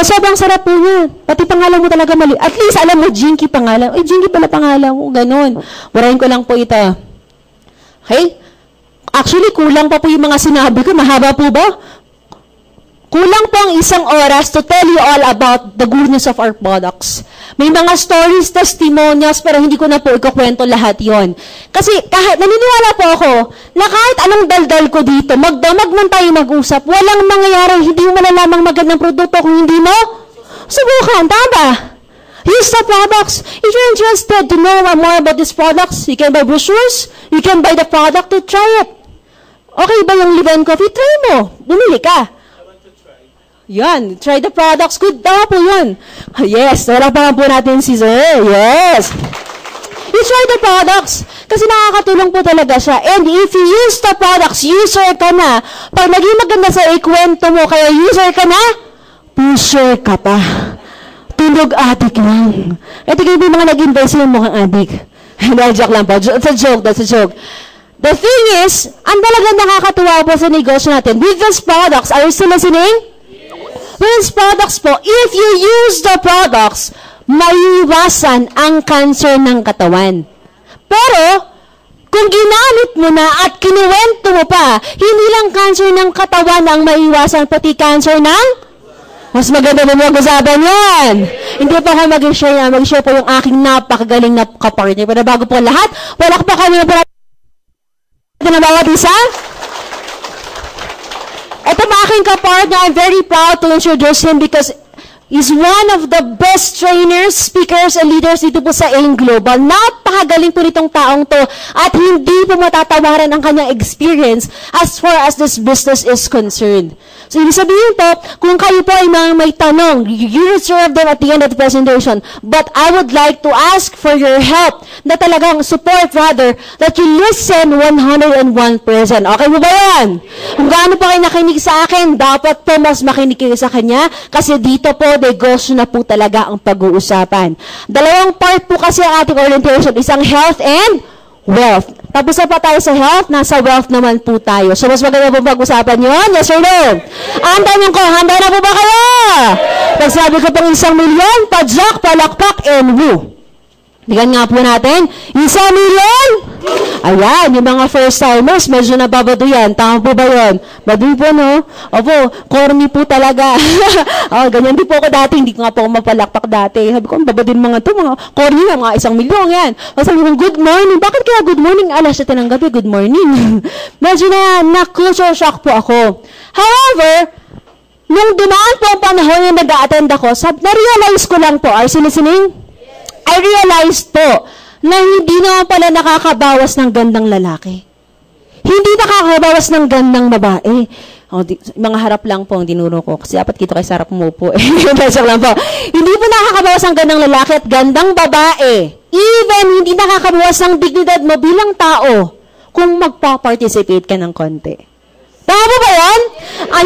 Sobrang sarap po yan. Pati pangalan mo talaga mali. At least, alam mo, Jinky pangalan. Jinky pala pangalan mo. Ganon. Burahin ko lang po ito. Okay? Actually, kulang pa po yung mga sinabi ko. Mahaba po ba? Kulang po ang 1 oras to tell you all about the goodness of our products. May mga stories, testimonials, pero hindi ko na po ikukwento lahat yon. Kasi kahit naniniwala po ako na kahit anong daldal ko dito, magdamag man tayo mag-usap, walang mangyayari, hindi mo malalamang magandang produkto kung hindi mo subukan. Tama? Use the products. If you're interested to know more about these products, you can buy brochures, you can buy the product to try it. Okay ba yung Divine Coffee? Try mo. Bumili ka. Yan, try the products. Good daw po yun. Yes, wala pa po natin si Sir. Yes. You try the products. Kasi nakakatulong po talaga siya. And if you use the products, user ka na. Pag naging maganda sa ikwento mo, kaya user ka na, pusher ka pa. Tulog adik lang. Ito kayo mga nag-invest yung mukhang adik. Joke lang po. That's a joke. The thing is, ang talagang nakakatuwa po sa negosyo natin, with these products, are you still listening? With products po, if you use the products, maiiwasan ang cancer ng katawan. Pero, kung ginamit mo na at kinuwento mo pa, hindi lang cancer ng katawan ang maiiwasan, pati cancer ng mas maganda na mag-usapan yan. Hindi pa ako mag-share yan. Mag-share po yung aking napakagaling na kapartner. Pero bago po lahat, wala pa kami na bawat isa. Ito mga aking kapartner, I'm very proud to introduce him because he's one of the best trainers, speakers, and leaders dito po sa AIM Global. Napakagaling po nitong taong to at hindi po matatawaran ang kanyang experience as far as this business is concerned. So, ibig sabihin po, kung kayo po ay may tanong, you reserve them at the end of the presentation. But I would like to ask for your help na talagang support rather that you listen 101%. Okay mo ba yan? Kung gaano po kayo nakinig sa akin, dapat po mas makinig kayo sa kanya kasi dito po, negosyo na po talaga ang pag-uusapan. Dalawang part po kasi ang ating orientation, isang health and wealth. Tapos na pa tayo sa health, nasa wealth naman po tayo. So, mas maganda po pag-usapan yun? Yes or no? Ang tanong ko, handa na po ba kayo? Pag sabi ko pang 1 milyon, padyak, palakpak, and woo. Bigyan nga po natin, 1 milyon! Ayan, yung mga first-timers, medyo nababado yan. Tama po ba yun? Baduy po, no? Opo, corny po talaga. Ganyan din po ako dati. Hindi ko nga po ako mapalakpak dati. Sabi ko, babadin mga to, mga corny na, mga 1 milyon, yan. Sabi ko, good morning. Bakit kaya good morning? Alas 7 ng gabi, good morning. Medyo na-culture shock po ako. However, nung dumaan po ang panahon na nag-a-attend ako, na-realize ko lang po, are you listening? I realized po na hindi naman pala nakakabawas ng gandang lalaki. Hindi nakakabawas ng gandang babae. Mga harap lang po ang dinuro ko. Kasi dapat kito kay sarap mo po. Lang po. Hindi po nakakabawas ng gandang lalaki at gandang babae. Even hindi nakakabawas ng dignidad mo bilang tao kung magpa-participate ka ng konti. Tama po ba yan?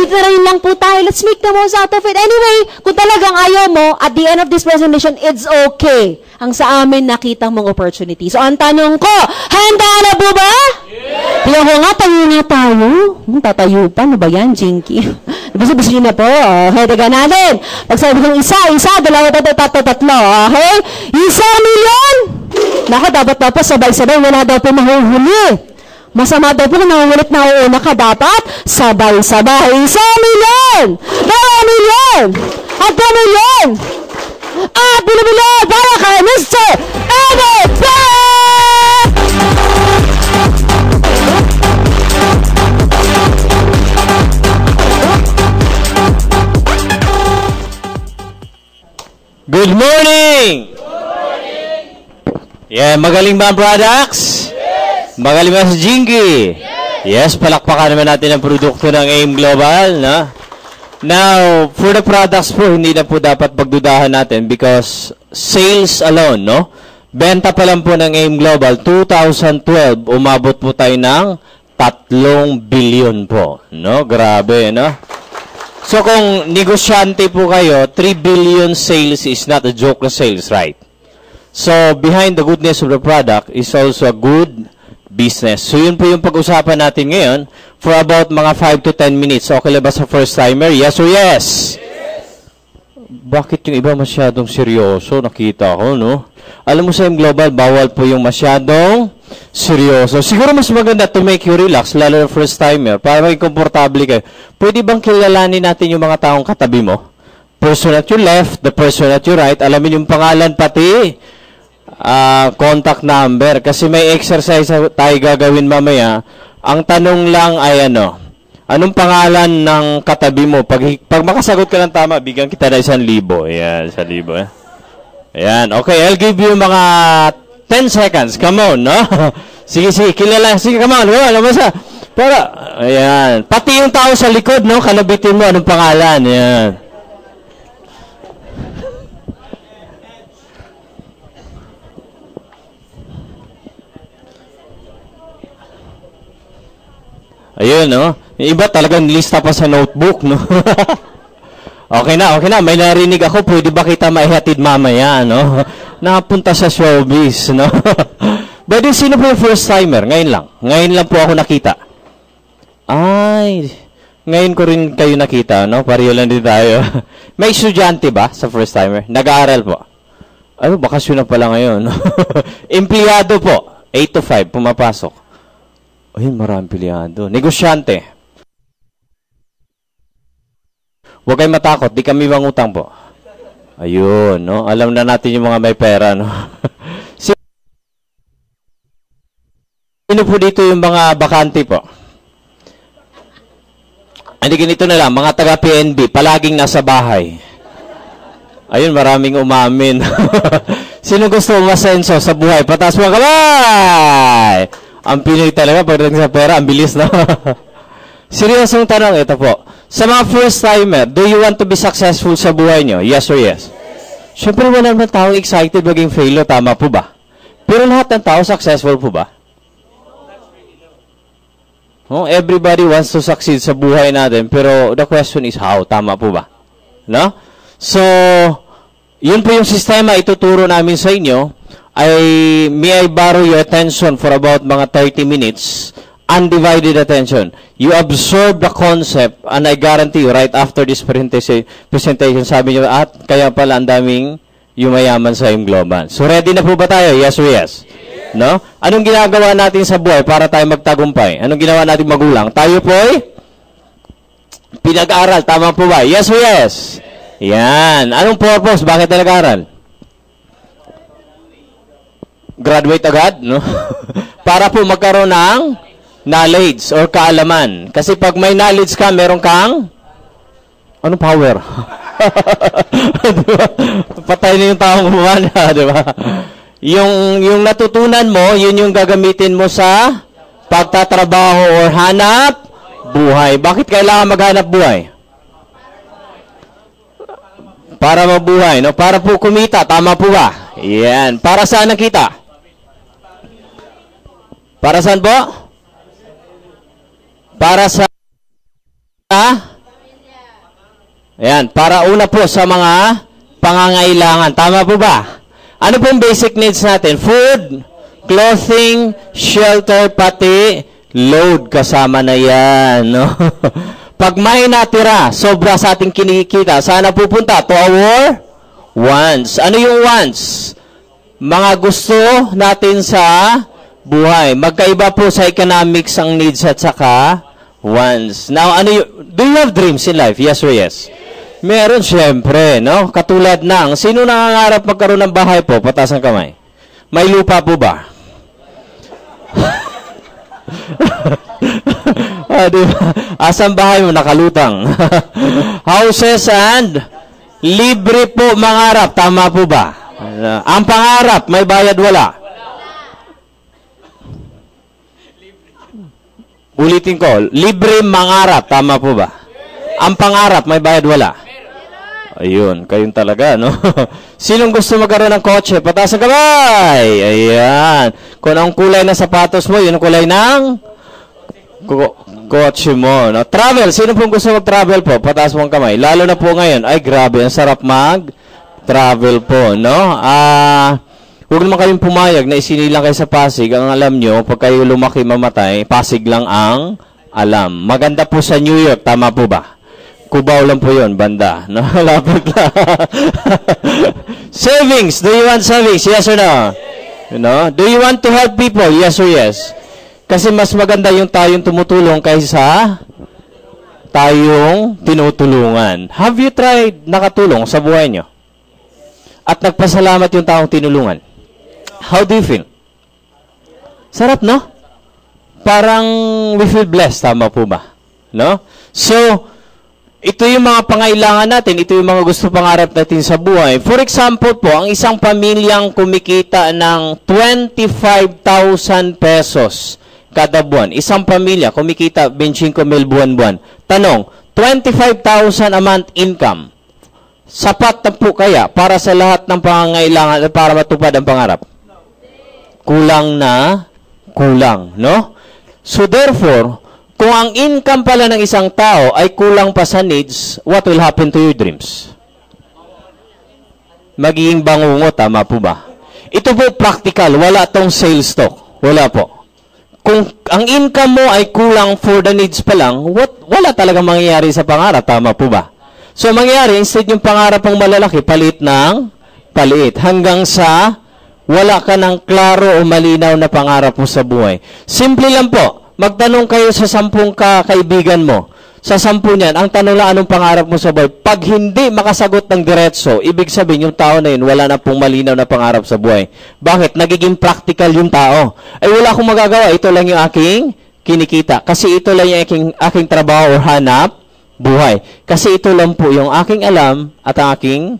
Dito na rin lang po tayo. Let's make the most out of it. Anyway, kung talagang ayaw mo, at the end of this presentation, it's okay. Ang sa amin, nakita mong opportunity. So, ang tanong ko, handa na po ba? Yes! Tingnan ko nga, tayo nga tayo. Tatayo pa. Ano ba yan, Jinky? Gusto nyo na po. Okay, taga natin. Pag sabi kong isa, dalawa, tatlo. Okay? 1 milyon! Naku, dapat pa po sabay-sabay. Wala daw po mahuhuli. Masama daw po kung nangungulit na uuna ka, dapat sabay-sabay. 1 milyon! 2 milyon! At 2 milyon! At bilibili para kay Mr. Edit! Good morning! Yeah, magaling ba ang products? Magaling ba si Jinky? Yes, palakpakan naman natin ang produkto ng AIM Global, no? Now, for the products po, hindi na po dapat pagdudahan natin because sales alone, no? Benta pa lang po ng AIM Global, 2012, umabot po tayo ng 3 billion po. No? Grabe, no? So kung negosyante po kayo, 3 billion sales is not a joke na sales, right? So behind the goodness of the product is also a good business. So yun po yung pag-usapan natin ngayon for about mga 5 to 10 minutes. Okay lang ba sa first timer? Yes or yes? Bakit yung iba masyadong seryoso? Nakita ko, no? Alam mo sa AIM Global, bawal po yung masyadong seryoso. Siguro mas maganda to make you relax, lalo na first timer, para maging komportable kayo. Pwede bang kilalanin natin yung mga taong katabi mo? Person at your left, the person at your right, alamin yung pangalan pati contact number. Kasi may exercise tayo gagawin mamaya. Ang tanong lang ay anong pangalan ng katabi mo? Pag makasagot ka ng tama, bigyan kita na 1,000. Ayan, 1,000. Ayan, okay. I'll give you mga 10 seconds. Come on, no? Sige, kilala. Sige, come on. Lamasa. Para, ayan. Pati yung tao sa likod, no? Kalabitin mo, anong pangalan? Ayan. Ayun, no? Yung iba talagang lista pa sa notebook, no? Okay na. May narinig ako, pwede ba kita maihatid mamaya, no? Napunta sa showbiz, no? But sino po yung first timer? Ngayon lang po ako nakita. Ay, ngayon ko rin kayo nakita, no? Pareho lang din tayo. May estudyante ba sa first timer? Nag-aaral po. Ay, bakasyon na pala ngayon. Empleyado po, 8 to 5, pumapasok. Ay, maraming empleyado. Negosyante. Huwag kayong matakot, di kami mangutang po. Ayun, no? Alam na natin yung mga may pera, no? Sino po dito yung mga bakante po? Hindi, ganito na lang, mga taga-PNB, palaging nasa bahay. Ayun, maraming umamin. Sino gusto umasenso sa buhay? Pataas mo kamay! Ang Pinoy talaga, pagdating sa pera, ang bilis na. Seryosong tanong, ito po. Sa mga first timer, do you want to be successful sa buhay nyo? Yes or yes? Siyempre, wala naman tao excited maging failure, tama po ba? Pero lahat ng tao successful po ba? Oh, everybody wants to succeed sa buhay natin, pero the question is how, tama po ba? No? So, yun po yung sistema ituturo namin sa inyo. May I borrow your attention for about mga 30 minutes, undivided attention. You absorb the concept, and I guarantee you, right after this presentation, sabi nyo, at kaya pala ang daming yumayaman sa AIM Global. So, ready na po ba tayo? Yes or yes? No? Anong ginagawa natin sa buhay para tayo magtagumpay? Anong ginawa natin magulang? Tayo po ay pinag-aral. Tama po ba? Yes or yes? Yan. Anong purpose? Bakit nag-aral? Graduate agad, no? Para po magkaroon ng knowledge or kaalaman. Kasi pag may knowledge ka, meron kang anong power? Diba? Patay na yung taong kumana, di ba? Yung natutunan mo, yun yung gagamitin mo sa pagtatrabaho or hanap buhay. Bakit kailangan maghanap buhay? Para mabuhay, no? Para po kumita, tama po ba? Yan. Para saan ang kita? Para saan po? Para sa Ayan, para una po sa mga pangangailangan. Tama po ba? Ano po yung basic needs natin? Food, clothing, shelter, pati load kasama na yan. No? Pag may natira, sobra sa ating kinikita, sana pupunta to our wants. Ano yung wants? Mga gusto natin sa buhay. Magkaiba po sa economics ang needs at saka wants. Now, do you have dreams in life? Yes or yes? Meron, syempre, no? Katulad ng, sino nangangarap magkaroon ng bahay po? Pataas ang kamay. May lupa po ba? Diba? Asang bahay mo? Nakalutang. Houses and libre po mangarap. Tama po ba? Ang pangarap, may bayad wala? Ulitin ko, libre mangarap. Tama po ba? Ang pangarap, may bayad wala? Ayun, kayong talaga, no? Sinong gusto magkaroon ng kotse? Pataas ang kamay! Ayan. Kung ang kulay ng sapatos mo, yun ang kulay ng kotse mo, no? Travel, sino pong gusto mag-travel po? Pataas mo ang kamay. Lalo na po ngayon. Ay, grabe, ang sarap mag-travel po, no? Huwag naman kayong pumayag na isinilang kayo sa Pasig. Ang alam nyo, pag kayo lumaki mamatay, Pasig lang ang alam. Maganda po sa New York, tama po ba? Cubao lang po yun, banda. No? Lapit lang. Savings. Do you want savings? Yes or no? You know? Do you want to help people? Yes or yes? Kasi mas maganda yung tayong tumutulong kaysa tayong tinutulungan. Have you tried nakatulong sa buhay nyo? At nagpasalamat yung taong tinulungan? How do you feel? Sarap, no? Parang we feel blessed. Tama po ba? No? So, ito yung mga pangailangan natin, ito yung mga gusto pangarap natin sa buhay. For example po, ang isang pamilyang kumikita ng 25,000 pesos kada buwan. Isang pamilya kumikita 25,000 buwan-buwan. Tanong, 25,000 a month income. Sapat na po kaya para sa lahat ng pangangailangan para matupad ang pangarap? Kulang na kulang, no? So therefore, kung ang income pala ng isang tao ay kulang pa sa needs, what will happen to your dreams? Magiging bangungo, tama po ba? Ito po practical, wala tong sales talk. Wala po. Kung ang income mo ay kulang for the needs pa lang, wala talagang mangyayari sa pangarap, tama po ba? So mangyayari, instead yung pangarap ang malalaki, palit ng palit. Hanggang sa wala ka ng klaro o malinaw na pangarap mo sa buhay. Simple lang po. Magtanong kayo sa 10 kaibigan mo. Sa 10 niyan, ang tanong lang anong pangarap mo sa buhay. Pag hindi makasagot ng diretso, ibig sabihin yung tao na yun, wala na pong malinaw na pangarap sa buhay. Bakit? Nagiging practical yung tao. Ay wala akong magagawa, ito lang yung aking kinikita. Kasi ito lang yung aking trabaho o hanap buhay. Kasi ito lang po yung aking alam at ang aking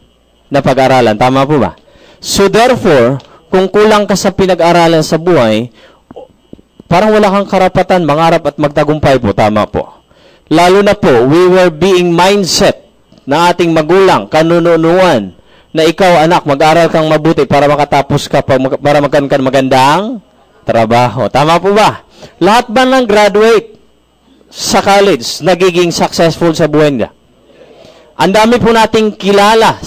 napag-aralan. Tama po ba? So therefore, kung kulang ka sa pinag-aralan sa buhay, parang wala kang karapatan, mangarap at magtagumpay po. Tama po. Lalo na po, we were being mindset ng ating magulang, kanununuan, na ikaw, anak, mag-aral kang mabuti para makatapos ka, para magkaroon ka magandang trabaho. Tama po ba? Lahat ba ng graduate sa college nagiging successful sa buhay nila? Ang dami po nating kilala,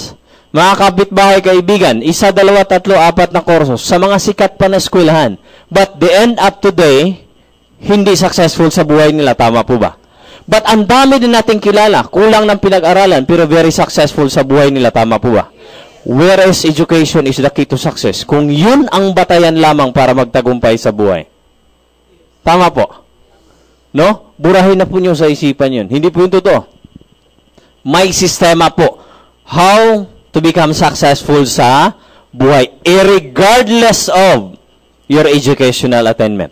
mga kapitbahay, kaibigan, 1, 2, 3, 4 na kursos sa mga sikat pa na eskwelahan. But the end up today, hindi successful sa buhay nila. Tama po ba? But ang dami din nating kilala, kulang ng pinag-aralan, pero very successful sa buhay nila. Tama po ba? Whereas education is the key to success. Kung yun ang batayan lamang para magtagumpay sa buhay. Tama po. No? Burahin na po nyo sa isipan yun. Hindi po yung totoo. May sistema po. How to become successful sa buhay, regardless of your educational attainment.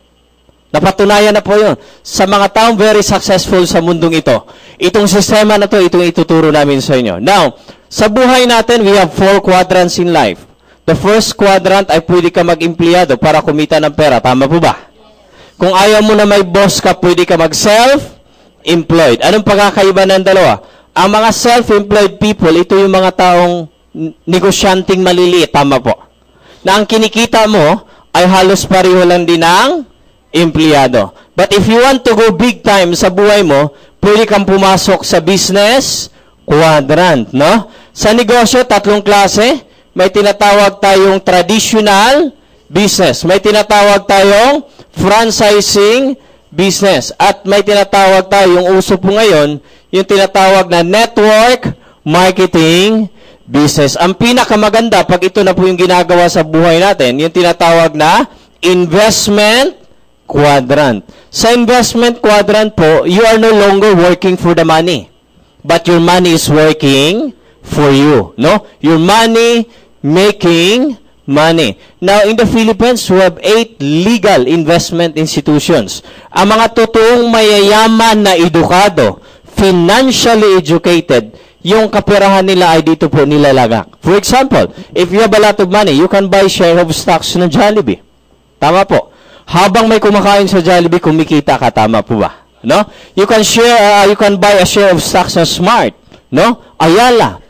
Napatunayan na po yun. Sa mga taong very successful sa mundong ito, itong sistema na to, itong ituturo namin sa inyo. Now, sa buhay natin, we have 4 quadrants in life. The first quadrant ay pwede ka mag-empleyado para kumita ng pera. Tama po ba? Kung ayaw mo na may boss ka, pwede ka mag-self-employed. Anong pagkakaiba ng dalawa? Ang mga self-employed people, ito yung mga taong negosyanteng maliliit. Tama po. Na ang kinikita mo ay halos pareho lang din ng empleyado. But if you want to go big time sa buhay mo, pwede kang pumasok sa business quadrant, no? Sa negosyo, 3 klase. May tinatawag tayong traditional business. May tinatawag tayong franchising business. At may tinatawag tayong uso po ngayon, yung tinatawag na network marketing business. Ang pinakamaganda, pag ito na po yung ginagawa sa buhay natin, yung tinatawag na investment quadrant. Sa investment quadrant po, you are no longer working for the money, but your money is working for you. No? Your money making money. Now, in the Philippines, we have 8 legal investment institutions. Ang mga totoong mayayaman na edukado, financially educated, yung kaperahan nila ay dito po nilalagak. For example, if you have a lot of money, you can buy share of stocks ng Jollibee. Tama po. Habang may kumakain sa Jollibee, kumikita ka. Tama po ba? No? You can buy a share of stocks ng Smart. No? Ayala.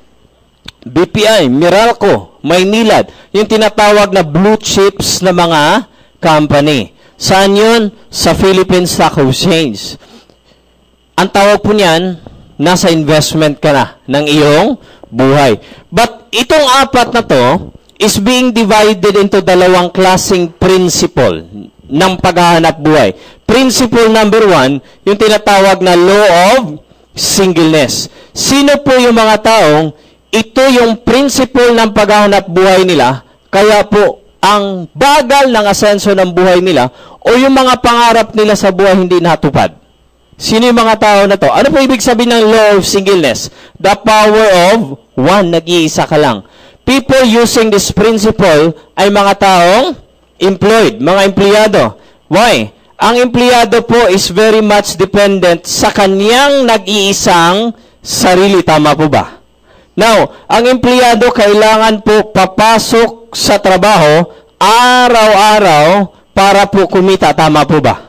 BPI, Meralco, Maynilad, yung tinatawag na blue chips na mga company. Saan yun? Sa Philippine Stock Exchange. Ang tawag po niyan, nasa investment ka na ng iyong buhay. But itong apat na to is being divided into dalawang klaseng principle ng paghahanap buhay. Principle number 1, yung tinatawag na law of singleness. Sino po yung mga taong ito yung principle ng paghahanap buhay nila, kaya po ang bagal ng asenso ng buhay nila o yung mga pangarap nila sa buhay hindi natupad? Sino yung mga tao na to? Ano po ibig sabihin ng law of singleness? The power of one, nag-iisa ka lang. People using this principle ay mga taong employed, mga empleyado. Why? Ang empleyado po is very much dependent sa kanyang nag-iisang sarili. Tama po ba? Now, ang empleyado kailangan po papasok sa trabaho araw-araw para po kumita. Tama po ba?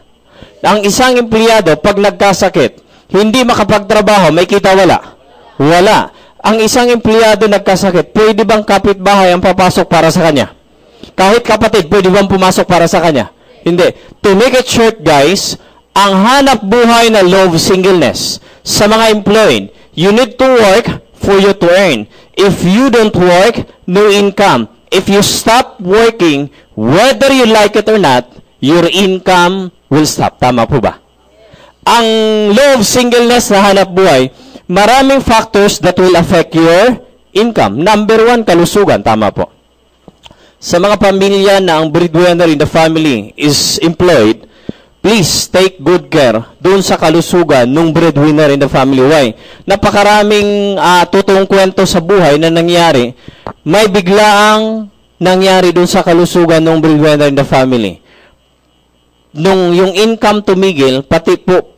Ang isang empleyado, pag nagkasakit, hindi makapagtrabaho, may kita wala? Wala. Ang isang empleyado nagkasakit, pwede bang kapitbahay ang papasok para sa kanya? Kahit kapatid, pwede bang pumasok para sa kanya? Hindi. To make it short, guys, ang hanap buhay na law of singleness sa mga employed, you need to work for you to earn. If you don't work, no income. If you stop working, whether you like it or not, your income will stop. Tama po ba? Ang law of singleness na hanap buhay, maraming factors that will affect your income. Number 1, kalusugan. Tama po. Sa mga pamilya na ang breadwinner in the family is employed, please take good care doon sa kalusugan ng breadwinner in the family. Why? Napakaraming totoong kwento sa buhay na nangyari. May biglaang nangyari doon sa kalusugan ng breadwinner in the family. Nung yung income tumigil, pati po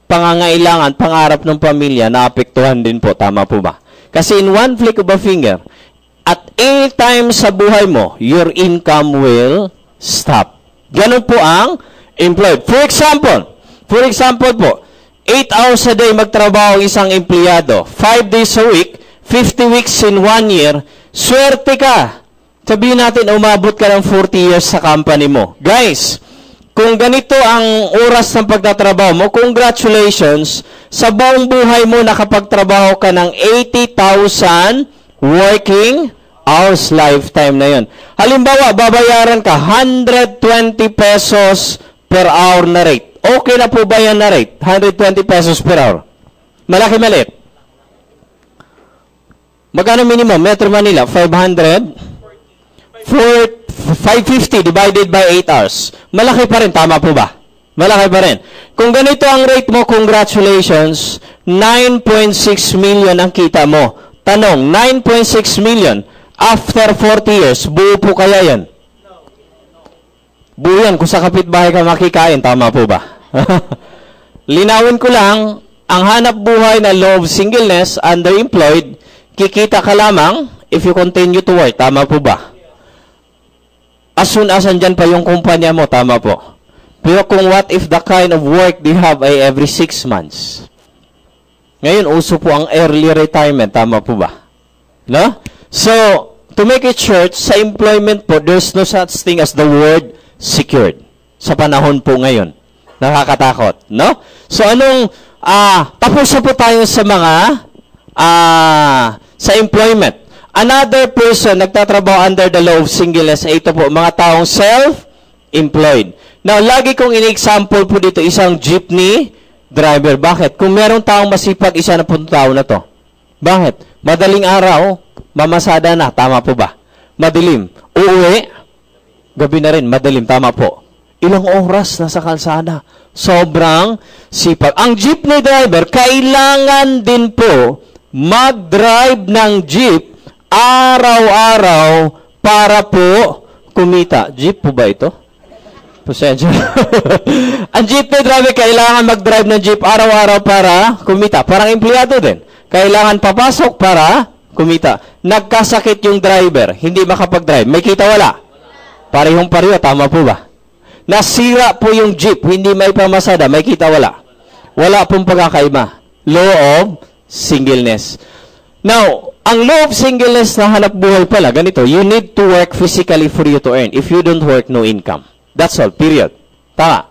pangangailangan, pangarap ng pamilya, naapektuhan din po. Tama po ba? Kasi in one flick of a finger, at any time sa buhay mo, your income will stop. Ganun po ang employed. For example po, 8 hours a day magtrabaho isang empleyado, 5 days a week, 50 weeks in 1 year, swerte ka. Sabihin natin, umabot ka ng 40 years sa company mo. Guys, kung ganito ang oras ng pagtatrabaho mo, congratulations, sa buong buhay mo nakapagtrabaho ka ng 80,000 working hours, lifetime na yun. Halimbawa, babayaran ka 120 pesos per hour na rate. Okay na po ba yan na rate? 120 pesos per hour. Malaki maliit. Magkano minimum? Metro Manila, 550 divided by 8 hours. Malaki pa rin, tama po ba? Malaki pa rin. Kung ganito ang rate mo, congratulations, 9.6 million ang kita mo. Tanong, 9.6 million, after 40 years, buo po kaya yan? Buo yan, kung sa kapitbahay ka makikain, tama po ba? Linawin ko lang, ang hanap buhay na law of singleness, underemployed, kikita ka lamang if you continue to work, tama po ba? As soon as andyan pa yung kumpanya mo, tama po. Pero kung what if the kind of work they have ay every 6 months? Ngayon, uso po ang early retirement, tama po ba? No? So, to make it short, sa employment po, there's no such thing as the word secured. Sa panahon po ngayon. Nakakatakot, no? So, tapos na po tayo sa mga, sa employment. Another person nagtatrabaho under the law of singleness, ito po, mga taong self-employed. Now, lagi kong in-example po dito isang jeepney driver. Bakit? Kung merong taong masipag, isa na po tao na to. Bakit? Madaling araw, mamasada na. Tama po ba? Madilim. Uuwi, gabi na rin. Madilim. Tama po. Ilang oras na sa kalsada. Sobrang sipag. Ang jeepney driver, kailangan din po mag-drive ng jeep araw-araw para po kumita. Jeep po ba ito? Pasensya. Ang jeepney driver kailangan mag-drive ng jeep araw-araw para kumita. Parang empleyado din. Kailangan papasok para kumita. Nagkasakit yung driver, hindi makapag-drive. May kita wala? Parehong pareho, tama po ba? Nasira po yung jeep, hindi may pamasada, may kita wala? Wala pong pagkakaiba. Law of singleness. Now, ang law of singleness na hanap buhay pala, ganito, you need to work physically for you to earn. If you don't work, no income. That's all, period. Tama.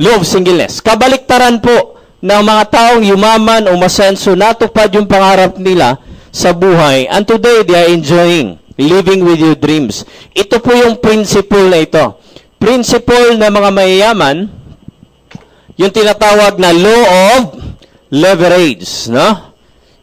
Law of singleness. Kabaliktaran po ng mga taong yumaman o masenso, natupad yung pangarap nila sa buhay, and today they are enjoying living with your dreams. Ito po yung principle na ito. Principle na mga mayayaman, yung tinatawag na law of leverage, no?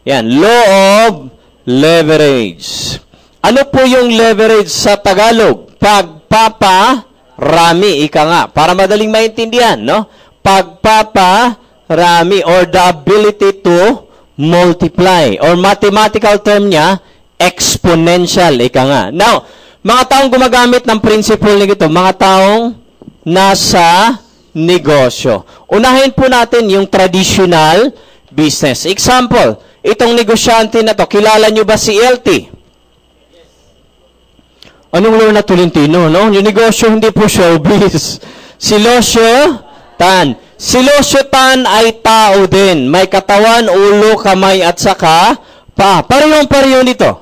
Yan, law of leverage. Ano po yung leverage sa Tagalog? Pagpaparami, ika nga. Para madaling maintindihan, no? Pagpaparami, or the ability to multiply. Or mathematical term niya, exponential, ika nga. Now, mga taong gumagamit ng principle nito, mga taong nasa negosyo. Unahin po natin yung traditional business. Example, itong negosyante na to, kilala nyo ba si LT? Anong Lorna Tolentino, no? Yung negosyo, hindi po showbiz. Si Lucio Tan. Si Lucio Tan ay tao din. May katawan, ulo, kamay, at saka paa. Parehong-pareho nito.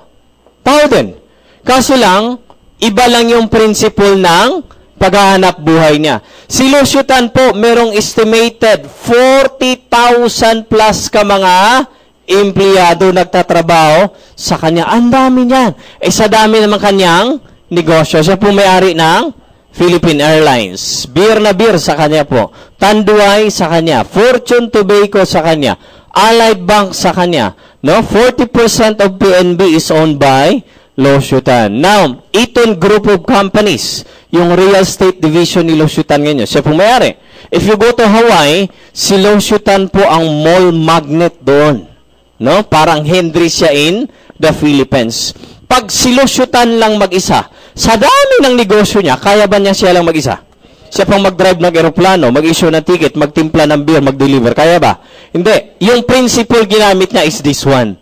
Tao din. Kaso lang, iba lang yung principle ng paghahanap buhay niya. Si Lucio Tan po, merong estimated 40,000 plus ka mga empleyado nagtatrabaho sa kanya. Ang dami niyan. Sa dami naman kanyang negosyo. Siya po may-ari ng Philippine Airlines. Beer na beer sa kanya po. Tanduay sa kanya. Fortune Tobacco sa kanya. Allied Bank sa kanya. No? 40% of PNB is owned by Lucio Tan. Now, Eaton Group of Companies, yung real estate division ni Lucio Tan ngayon, siya po may-ari. If you go to Hawaii, si Lucio Tan po ang mall magnet doon. No? Parang Henry siya in the Philippines. Pag si Lucio Tan lang mag-isa, sa dami ng negosyo niya, kaya ba niya siya lang mag-isa? Siya pang mag-drive ng aeroplano, mag-issue ng ticket, magtimpla ng beer, mag-deliver. Kaya ba? Hindi. Yung principle ginamit niya is this one.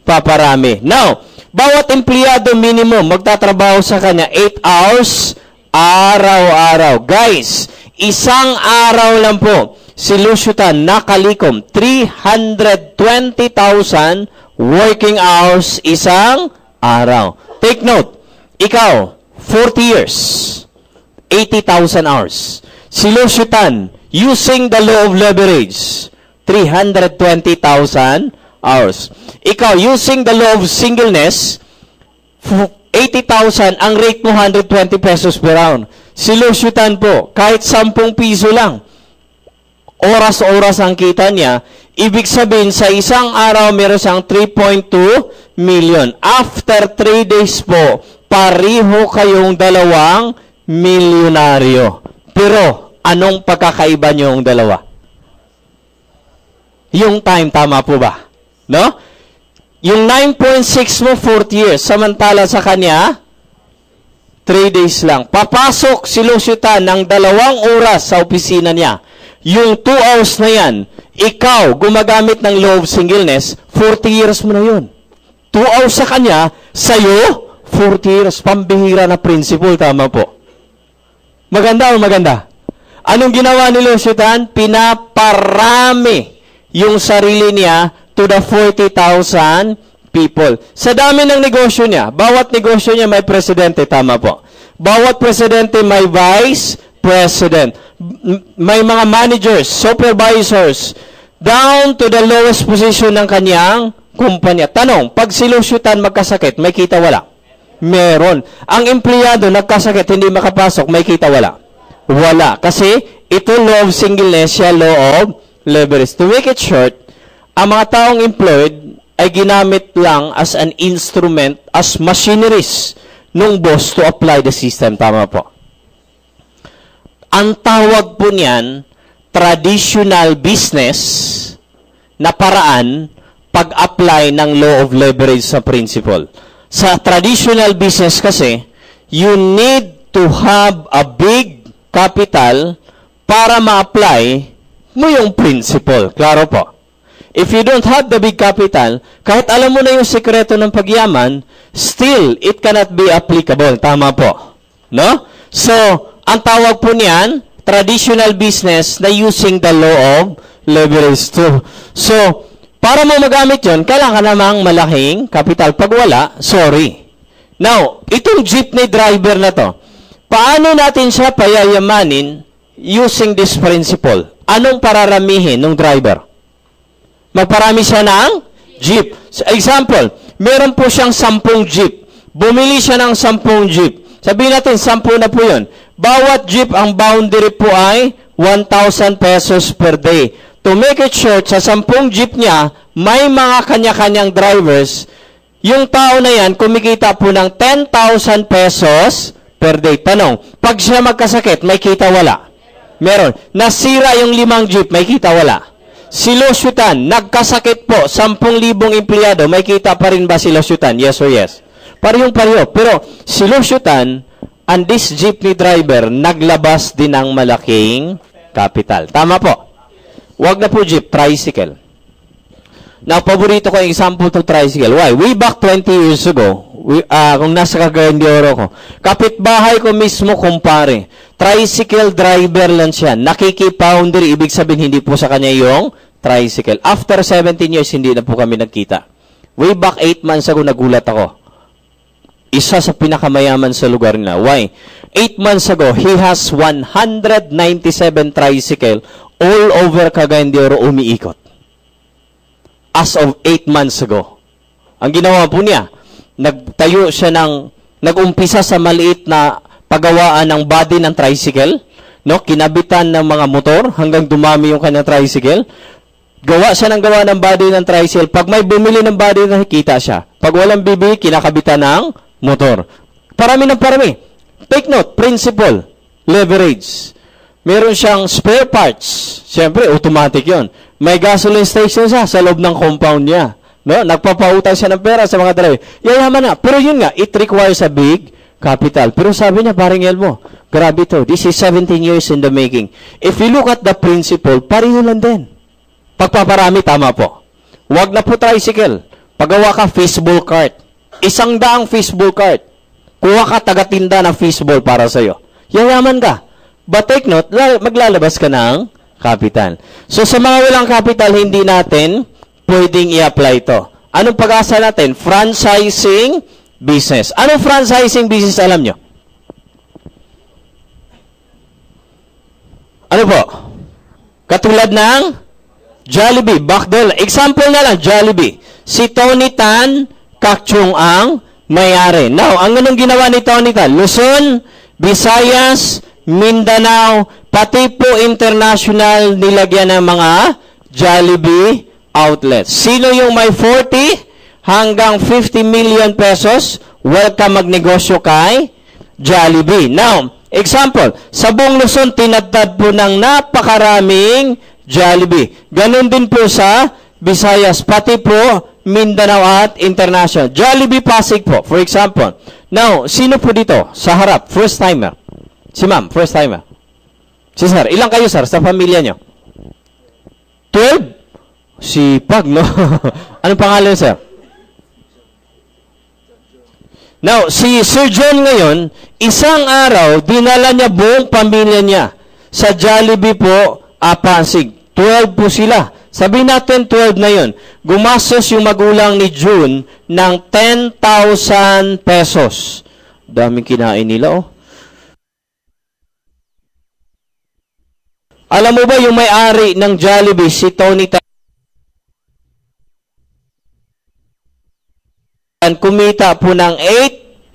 Paparami. Now, bawat empleyado minimum magtatrabaho sa kanya 8 hours araw-araw. Guys, isang araw lang po si Lucio Tan nakalikom 320,000 working hours isang araw. Take note, ikaw 40 years, 80,000 hours. Si Lucio Tan, using the law of leverage, 320,000 hours. Ikaw, using the law of singleness, 80,000, ang rate mo 120 pesos per hour. Si Lucio Tan po, kahit 10 piso lang, oras-oras ang kita niya, ibig sabihin sa isang araw meron siyang 3.2 million. After 3 days po, pareho kayong dalawang milyonaryo. Pero, anong pagkakaiba niyo yung dalawa? Yung time, tama po ba? No? Yung 9.6 mo, 40 years. Samantala sa kanya, 3 days lang. Papasok si Lucio Tan ng 2 oras sa opisina niya. Yung 2 hours na yan, ikaw, gumagamit ng law of singleness, 40 years mo na yun. 2 hours sa kanya, sa'yo, 40 years. Pambihira na principle, tama po. Maganda o maganda? Anong ginawa ni Lucio Tan? Pinaparami yung sarili niya to the 40,000 people. Sa dami ng negosyo niya, bawat negosyo niya may presidente, tama po. Bawat presidente may vice president. May mga managers, supervisors, down to the lowest position ng kanyang kumpanya. Tanong, pag si Lucio Tan magkasakit, may kita wala? Meron. Ang empleyado nagkasakit, hindi makapasok, may kita wala? Wala. Kasi ito law of singleness, siya law of leverage. To make it short, ang mga taong employed ay ginamit lang as an instrument, as machineries nung boss to apply the system. Tama po. Ang tawag po niyan, traditional business na paraan pag-apply ng law of leverage sa principle. Sa traditional business kasi, you need to have a big capital para ma-apply mo yung principle. Klaro po. If you don't have the big capital, kahit alam mo na yung sekreto ng pagyaman, still, it cannot be applicable. Tama po. No? So, ang tawag po niyan, traditional business na using the law of leverage too. So, Para mo magamit yon, kailangan namang malaking kapital. Pag wala, sorry. Now, itong jeepney driver na to, paano natin siya payayamanin using this principle? Anong pararamihin ng driver? Magparami siya ng jeep. Example, meron po siyang 10 jeep. Bumili siya ng 10 jeep. Sabihin natin, 10 na po yun. Bawat jeep, ang boundary po ay 1,000 pesos per day. To make it short, sa 10 jeep niya, may mga kanya-kanyang drivers. Yung tao na yan, kumikita po ng 10,000 pesos per day. Tanong, pag siya magkasakit, may kita wala? Meron. Nasira yung 5 jeep, may kita wala? Si Lusyutan, nagkasakit po, 10,000 empleyado, may kita pa rin ba si Lusyutan? Yes or yes? Parehong-pareho. Pero si Lusyutan, and this jeepney driver, naglabas din ng malaking capital. Tama po. Wag na po jeep, tricycle. Now, paborito ko yung example to tricycle. Why? Way back 20 years ago, kung nasa Cagayan de Oro ko, kapitbahay ko mismo, kumpare, tricycle driver lang siya. Nakiki-boundary, ibig sabihin, hindi po sa kanya yung tricycle. After 17 years, hindi na po kami nagkita. Way back 8 months ago, nagulat ako. Isa sa pinakamayaman sa lugar nila. Why? 8 months ago, he has 197 tricycle all over Cagayan de Oro umiikot. As of 8 months ago. Ang ginawa po niya, nag-umpisa sa maliit na paggawaan ng body ng tricycle, no? Kinabitan ng mga motor hanggang dumami yung kanyang tricycle. Gawa siya ng gawa ng body ng tricycle. Pag may bumili ng body, nakikita siya. Pag walang bibili, kinakabitan ng motor. Parami ng parami. Take note, principle, leverage. Meron siyang spare parts. Siyempre, automatic yon. May gasoline station siya sa loob ng compound niya. No? Nagpapautang siya ng pera sa mga driver. Yayaman na. Pero yun nga, it requires a big capital. Pero sabi niya, paring Elmo, grabe to. This is 17 years in the making. If you look at the principle, pareho lang din. Pagpaparami, tama po. Huwag na po tricycle. Pagawa ka fishbowl cart. 100 fishbowl cart. Kuha ka tagatinda ng fishbowl para sa'yo. Yayaman ka. But take note, maglalabas ka ng capital. So, sa mga walang capital, hindi natin pwedeng i-apply ito. Anong pag-asa natin? Franchising business. Anong franchising business, alam nyo? Ano po? Katulad ng Jollibee, Backdoor. Example na lang, Jollibee. Si Tony Tan Kakchung ang may-ari. Now, ang anong ginawa ni Tony Tan? Luzon, Visayas, Mindanao, pati po international nilagyan ng mga Jollibee outlets. Sino yung may 40 hanggang 50 million pesos? Welcome magnegosyo kay Jollibee. Now, example, sa buong Luzon, tinatad po ng napakaraming Jollibee. Ganon din po sa Visayas, pati po Mindanao at international. Jollibee Pasig po, for example. Now, sino po dito sa harap? First timer. Si ma'am, first timer. Si sir, ilang kayo sir sa pamilya nyo? 12? Si Pag, no? Anong pangalan sir? Now, si Sir John ngayon, isang araw, dinala niya buong pamilya niya sa Jollibee po, Pasig. 12 po sila. Sabihin natin 12 na yun. Gumastos yung magulang ni June ng 10,000 pesos. Daming kinain nila, oh. Alam mo ba yung may-ari ng Jollibee, si Tony Tan, kumita po ng 8%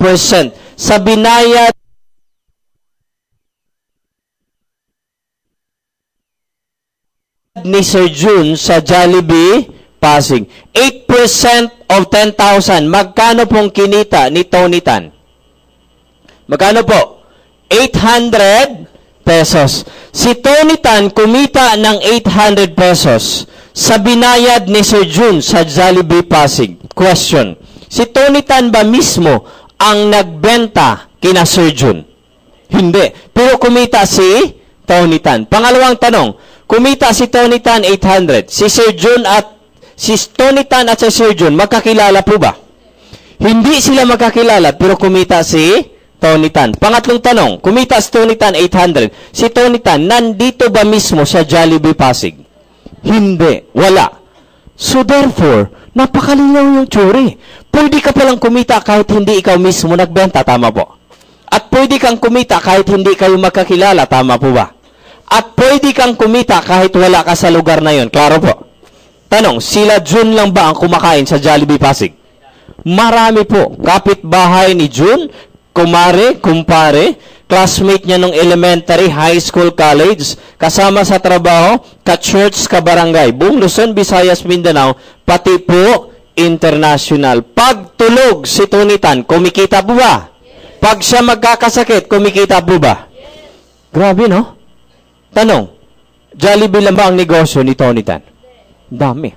sa binayad ni Sir June sa Jollibee Pasig. 8% of 10,000. Magkano pong kinita ni Tony Tan? Magkano po? 800 pesos. Si Tony Tan kumita ng 800 pesos sa binayad ni Sir June sa Jollibee Pasig. Question. Si Tony Tan ba mismo ang nagbenta kina Sir June? Hindi. Pero kumita si Tony Tan. Pangalawang tanong, kumita si Tony Tan 800. Si Tony Tan at si Sir June, magkakilala po ba? Hindi sila magkakilala, pero kumita si Tony Tan. Pangatlong tanong, kumita si Tony Tan 800. Si Tony Tan, nandito ba mismo sa Jollibee Pasig? Hindi. Wala. So therefore, napakalinaw yung theory. Pwede ka palang kumita kahit hindi ikaw mismo nagbenta, tama po. At pwede kang kumita kahit hindi kayo magkakilala, tama po ba? At pwede kang kumita kahit wala ka sa lugar na yon, klaro po. Tanong, sila June lang ba ang kumakain sa Jollibee Pasig? Marami po. Kapitbahay ni June, kumare, kumpare, classmate niya nung elementary, high school, college, kasama sa trabaho, ka-church, ka-barangay, buong Luzon, Visayas, Mindanao, pati po international. Pag tulog si Tunitan, kumikita po ba? Pag siya magkakasakit, kumikita po ba? Grabe, no? Tanong, Jollibee lang ba ang negosyo ni Tunitan? Dami.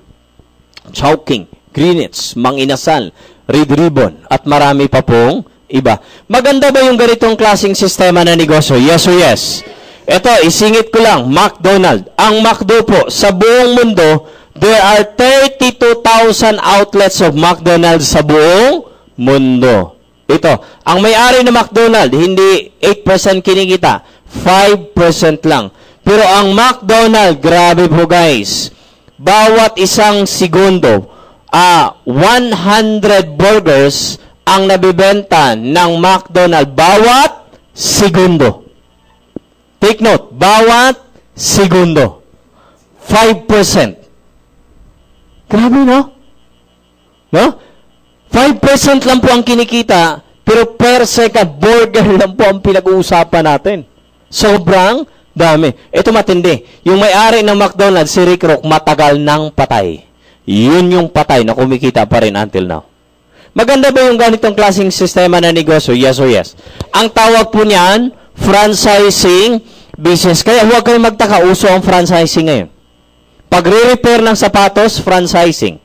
Chowking, Greenwich, Mang Inasal, Red Ribbon, at marami pa pong iba. Maganda ba yung ganitong klaseng sistema na negosyo? Yes or yes? Ito, isingit ko lang, McDonald's. Ang McDo po, sa buong mundo, there are 32,000 outlets of McDonald's sa buong mundo. Ito, ang may-ari ng McDonald's, hindi 8% kinikita, 5% lang. Pero ang McDonald's, grabe po guys, bawat isang segundo, 100 burgers ang nabibenta ng McDonald's bawat segundo. Take note, bawat segundo. 5%. Grabe, no? No? 5% lang po ang kinikita, pero per second, burger lang po ang pinag-uusapan natin. Sobrang dami. Ito matindi. Yung may-ari ng McDonald's, si Rick Rock, matagal nang patay. Yun yung patay na kumikita pa rin until now. Maganda ba yung ganitong klaseng sistema na negosyo? Yes or yes? Ang tawag po niyan, franchising business. Kaya huwag kayong magtaka, uso ang franchising ngayon. Pag re-repair ng sapatos, franchising.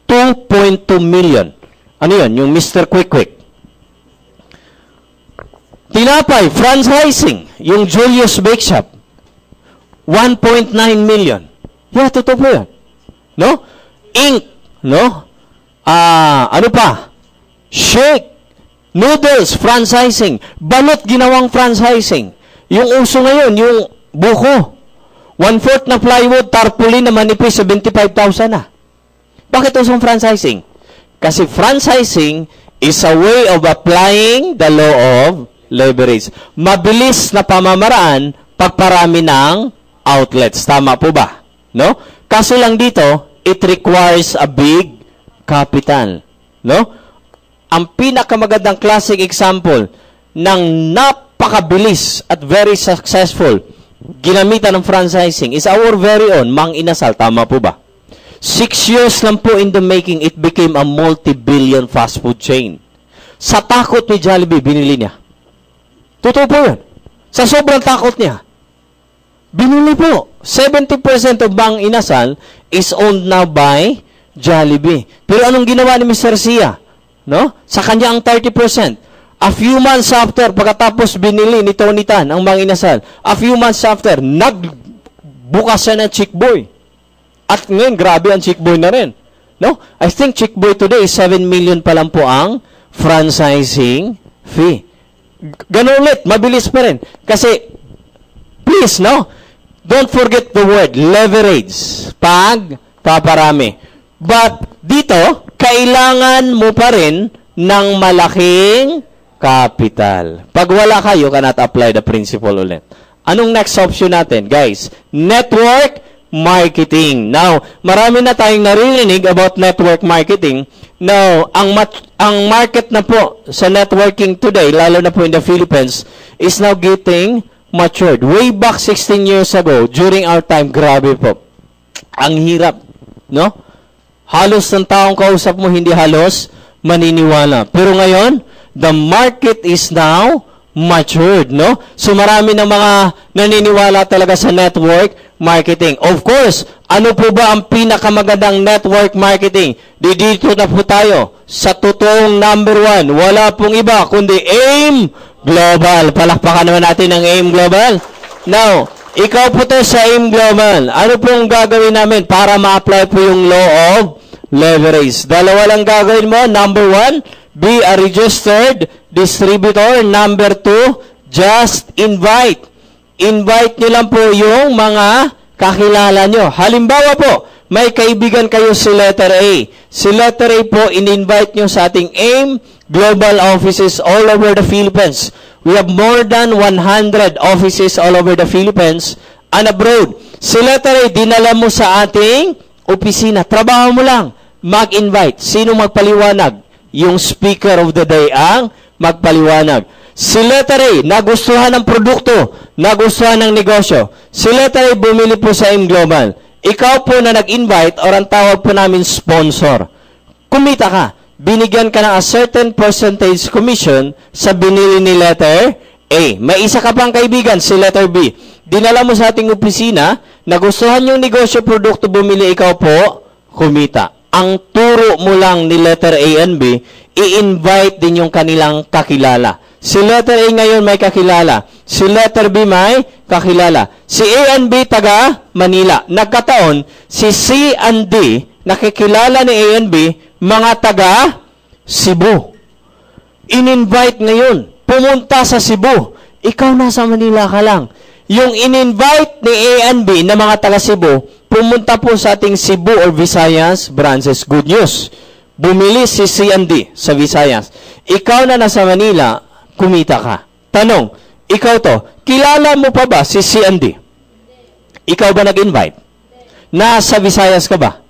2.2 million. Ano yun? Yung Mr. Quick Quick. Tinapay, franchising. Yung Julius Bake Shop. 1.9 million. Yeah, totoo po yun. No? Ink. No? Ano pa? Shake. Noodles, franchising. Balot, ginawang franchising. Yung uso ngayon, yung buko. 1/4 na plywood, tarpaulin na manipis, 75,000 na. Bakit usong franchising? Kasi franchising is a way of applying the law of leverage. Mabilis na pamamaraan pagparami ng outlets. Tama po ba? No? Kaso lang dito, it requires a big capital. No? Ang pinakamagandang classic example ng napakabilis at very successful ginamitan ng franchising is our very own Mang Inasal. Tama po ba? 6 years lang po in the making, it became a multi-billion fast food chain. Sa takot ni Jollibee, binili niya. Totoo po yun. Sa sobrang takot niya, binili po. 70% of Mang Inasal is owned now by Jollibee. Pero anong ginawa ni Mr. Sia? No? Sa kanya ang 30%. A few months after, pagkatapos binili ni Tony Tan ang Mang Inasal, a few months after, nagbukas siya ng Chick Boy. At ngayon, grabe ang Chick Boy na rin. No? I think Chick Boy today, 7 million pa lang po ang franchising fee. Ganun ulit, mabilis pa rin. Kasi, please, no? Don't forget the word, leverage. Paparami. But, dito, kailangan mo pa rin ng malaking capital. Pag wala kayo, cannot apply the principle ulit. Anong next option natin? Guys, network marketing. Now, marami na tayong naririnig about network marketing. Now, ang market na po sa networking today, lalo na po in the Philippines, is now getting matured. Way back 16 years ago, during our time, grabe po. Ang hirap, no? Halos ng taong kausap mo, hindi halos maniniwala. Pero ngayon, the market is now matured, no? So marami ng mga naniniwala talaga sa network marketing. Of course, ano po ba ang pinakamagandang network marketing? Dito na po tayo sa totoong number 1. Wala pong iba kundi AIM Global. Palakpakan naman natin ang AIM Global. Now, ikaw po to sa AIM Global. Ano pong gagawin namin para ma-apply po yung law of leverage? Dalawa lang gagawin mo. Number 1, be a registered distributor. Number 2, just invite. Invite nyo lang po yung mga kakilala nyo. Halimbawa po, may kaibigan kayo si letter A. Si letter A po, in-invite nyo sa ating AIM Global offices all over the Philippines. We have more than 100 offices all over the Philippines and abroad. Si letter A, dinala mo sa ating opisina. Trabaho mo lang. Mag-invite. Sino magpaliwanag? Yung speaker of the day ang magpaliwanag. Si letter A, nagustuhan ng produkto, nagustuhan ng negosyo. Si letter A, bumili po sa AIM Global. Ikaw po na nag-invite or ang tawag po namin sponsor. Kumita ka. Binigyan ka ng a certain percentage commission sa binili ni letter A. May isa ka pang kaibigan, si letter B. Dinala mo sa ating opisina, nagustuhan yung negosyo, produkto, bumili, ikaw po, kumita. Ang turo mo lang ni letter A and B, i-invite din yung kanilang kakilala. Si letter A ngayon may kakilala. Si letter B may kakilala. Si A and B taga Manila. Nagkataon, si C and D, nakikilala ni A and B, mga taga Cebu. In-invite ngayon. Pumunta sa Cebu. Ikaw nasa Manila ka lang. Yung in-invite ni A and B na mga taga Cebu, pumunta po sa ating Cebu or Visayas branches. Good news. Bumili si C and D sa Visayas. Ikaw na nasa Manila, kumita ka. Tanong, ikaw to, kilala mo pa ba si C and D? Ikaw ba nag-invite? Nasa Visayas ka ba?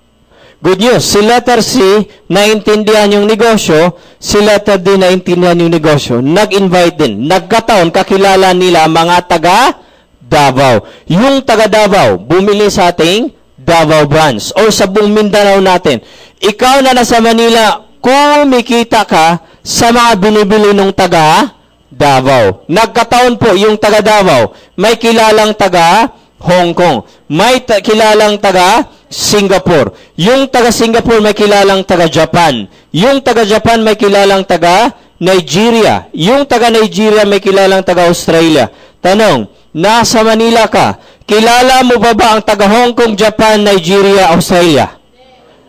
Good news, si letter C, naintindihan yung negosyo, si letter D, naintindihan yung negosyo. Nag-invite din. Nagkataon, kakilala nila mga taga Davao. Yung taga Davao, bumili sa ating Davao branch o sa buong Mindanao natin. Ikaw na nasa Manila, kumikita ka sa mga binibili ng taga Davao. Nagkataon po, yung taga Davao, may kilalang taga Hong Kong. May kilalang taga Singapore. Yung taga Singapore may kilalang taga Japan. Yung taga Japan may kilalang taga Nigeria. Yung taga Nigeria may kilalang taga Australia. Tanong, nasa Manila ka, kilala mo ba ang taga Hong Kong, Japan, Nigeria, Australia?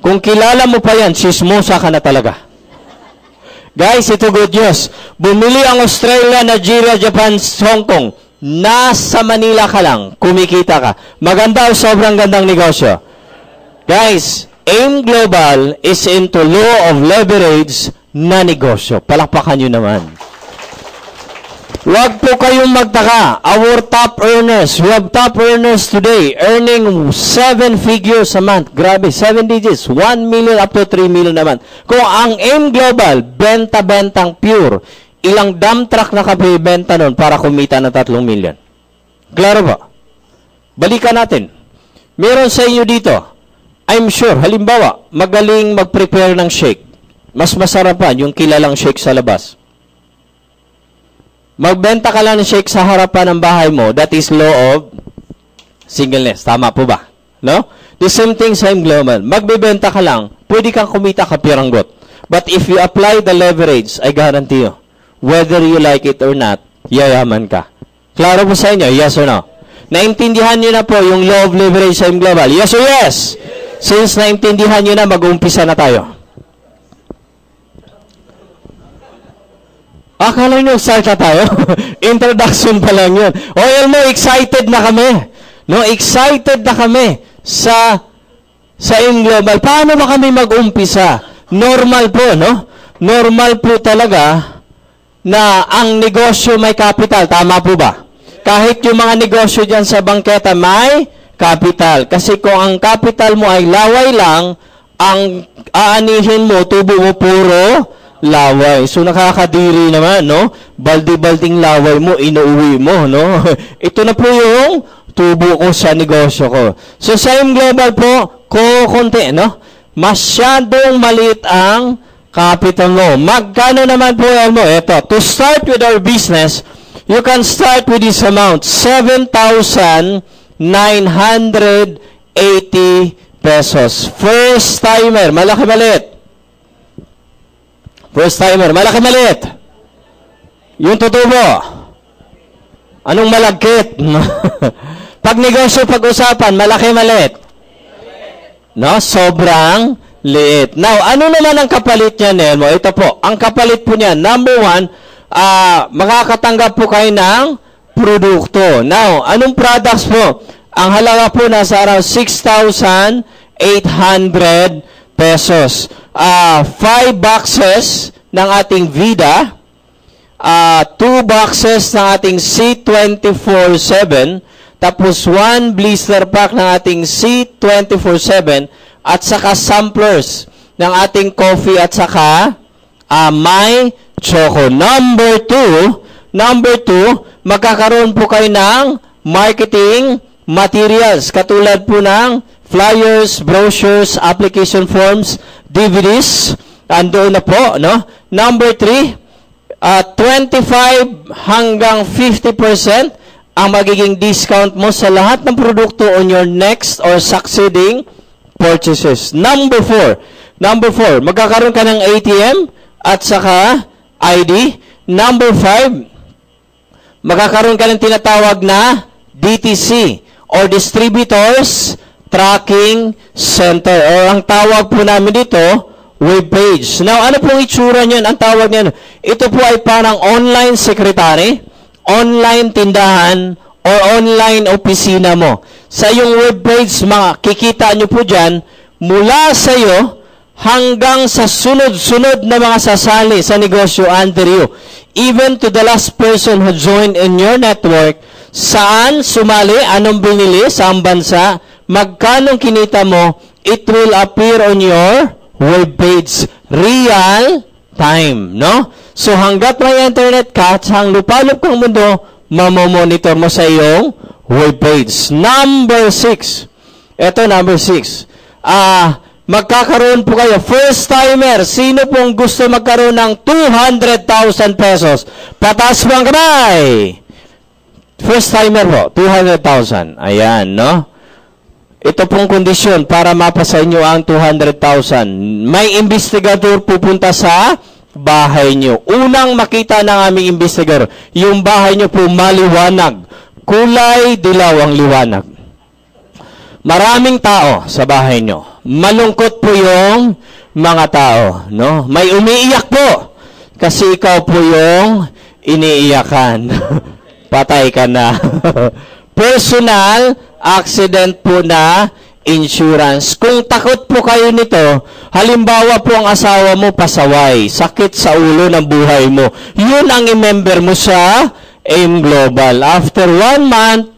Kung kilala mo pa yan, sismosa ka na talaga. Guys, ito good news. Bumili ang Australia, Nigeria, Japan, Hong Kong. Nasa Manila ka lang, kumikita ka. Maganda o sobrang gandang negosyo. Guys, AIM Global is into law of leverage na negosyo. Palakpakan nyo naman. Huwag po kayong magtaka. Our top earners, we have top earners today earning 7 figures a month. Grabe, 7 digits. 1 million up to 3 million a month. Kung ang AIM Global, benta-bentang pure, ilang dump truck na kape benta nun para kumita ng 3 million. Klaro ba? Balikan natin. Meron sa inyo dito, I'm sure, halimbawa, magaling mag-prepare ng shake. Mas masarapan yung kilalang shake sa labas. Magbenta ka lang ng shake sa harapan ng bahay mo, that is law of singleness. Tama po ba? No? The same thing sa AIM Global. Magbebenta ka lang, pwede kang kumita kapiranggot. But if you apply the leverage, I guarantee you, whether you like it or not, yayaman ka. Klaro po sa inyo? Yes or no? Naintindihan nyo na po yung law of leverage sa AIM Global? Yes or yes? Since naintindihan nyo na, mag-uumpisa na tayo. Akala nyo, start na tayo? Introduction pa lang yun. O, mo, excited na kami. No, excited na kami sa AIM Global. Paano ba kami mag-umpisa? Normal po, no? Normal po talaga na ang negosyo may capital. Tama po ba? Kahit yung mga negosyo dyan sa bangketa may capital. Kasi kung ang capital mo ay laway lang, ang aanihin mo, tubo mo puro laway. So, nakakadiri naman, no? Baldi-balding laway mo, inuuwi mo, no? Ito na po yung tubo ko sa negosyo ko. So, sa AIM Global po, konti, no? Masyadong maliit ang capital mo. Magkano naman po yan mo? Ito, to start with our business, you can start with this amount, 7,980 pesos. First timer, malaki maliit. First timer, malaki maliit. Yung tutubo. Anong malagkit? Pag negosyo, pag-usapan, malaki maliit. No, sobrang liit. Now, ano naman ang kapalit niya, Nelmo? Ito po, ang kapalit po niya, number 1, makakatanggap po kayo ng produkto. Now, anong products po? Ang halaga po nasa around 6,800 800 pesos. 5 boxes ng ating Vida, 2 boxes ng ating C24/7, tapos 1 blister pack ng ating C24/7, at saka samplers ng ating coffee at saka My Choco. Number 2, magkakaroon po kayo ng marketing materials katulad po ng flyers, brochures, application forms, DVDs, andoon na po, no? Number 3, 25 hanggang 50% ang magiging discount mo sa lahat ng produkto on your next or succeeding purchases. Number 4, magkakaroon ka ng ATM at saka ID. Number 5, magkakaroon ka ng tinatawag na DTC or Distributors Tracking Center, or ang tawag po namin dito, webpage. Now, ano pong itsura niyan? Ang tawag niyan, ito po ay parang online secretary, online tindahan, or online opisina mo. Sa iyong webpage, makikita nyo po dyan, mula sa iyo hanggang sa sunod-sunod na mga sasali sa negosyo under you. Even to the last person who joined in your network, saan sumali, anong binili, saang bansa, magkano kinita mo, it will appear on your webpage. Real time, no? So, hanggat may internet ka, hang lupalop kang mundo, mamomonitor mo sa iyong webpage. Number 6. Ito, number 6. Magkakaroon po kayo, first timer, sino pong gusto magkaroon ng 200,000 pesos? Pataas po ang kamay! First timer po, 200,000. Ayan, no? Ito pong kondisyon para mapasa inyo ang 200,000. May investigador pupunta sa bahay nyo. Unang makita ng aming investigador, yung bahay nyo po maliwanag. Kulay dilaw ang liwanag. Maraming tao sa bahay nyo. Malungkot po yung mga tao, no? May umiiyak po kasi ikaw po yung iniiyakan. Patay ka na. Personal accident po na insurance. Kung takot po kayo nito, halimbawa po ang asawa mo pasaway, sakit sa ulo ng buhay mo, yun ang i-member mo sa AIM Global. After 1 month,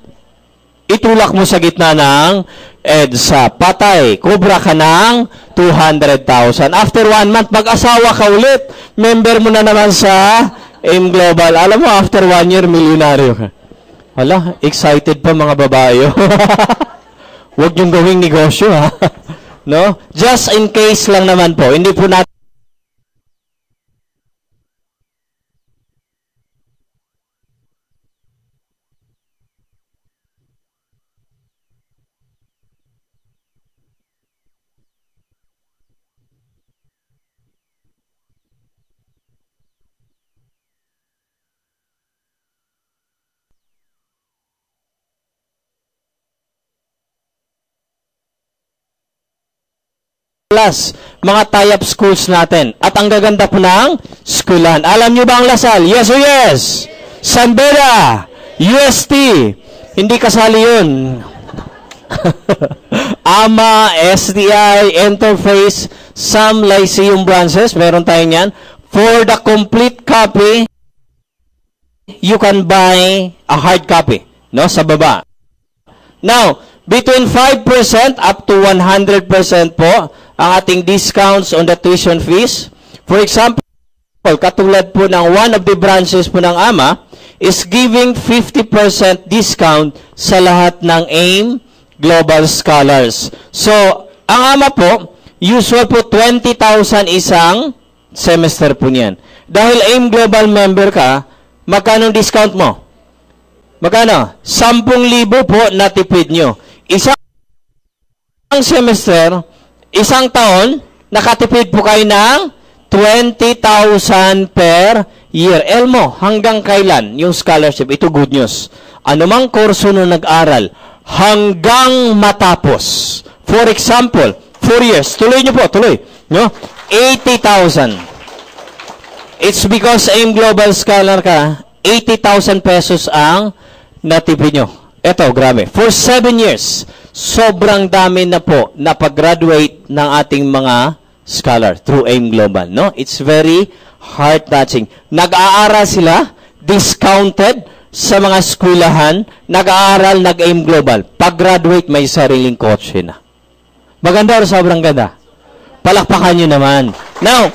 itulak mo sa gitna ng EDSA. Patay. Kubra ka ng 200,000. After 1 month, mag-asawa ka ulit. Member mo na naman sa AIM Global. Alam mo, after 1 year, milyonaryo ka. Hala, excited pa mga babae. Huwag niyong gawing negosyo, ha? No? Just in case lang naman po. Hindi po natin mga tie-up schools natin. At ang gaganda po ng schoolan. Alam niyo ba ang Lasal? Yes o yes? San Beda, UST. Hindi kasali yun. AMA, SDI, Interface, some Lyceum branches. Meron tayo niyan. For the complete copy, you can buy a hard copy. No? Sa baba. Now, between 5% up to 100% po ang ating discounts on the tuition fees. For example, katulad po ng one of the branches po ng AMA is giving 50% discount sa lahat ng AIM Global Scholars. So, ang AMA po, usual po 20,000 isang semester po niyan. Dahil AIM Global member ka, magkano discount mo? Magkano? 10,000 po na tipid nyo. Isang semester, isang taon, nakatipid po kayo ng 20,000 per year. Elmo, hanggang kailan yung scholarship? Ito good news. Anumang kurso na nag-aral, hanggang matapos. For example, 4 years. Tuloy nyo po, tuloy. No? 80,000. It's because AIM Global Scholar ka, 80,000 pesos ang natipid nyo. Ito, grabe. For 7 years. sobrang dami na po na pag-graduate ng ating mga scholar through AIM Global, no? It's very heart-touching. Nag-aaral sila, discounted sa mga eskwelahan, nag-aaral, nag-AIM Global. Pag-graduate, may sariling kotse na. Maganda o sobrang ganda? Palakpakan nyo naman. Now,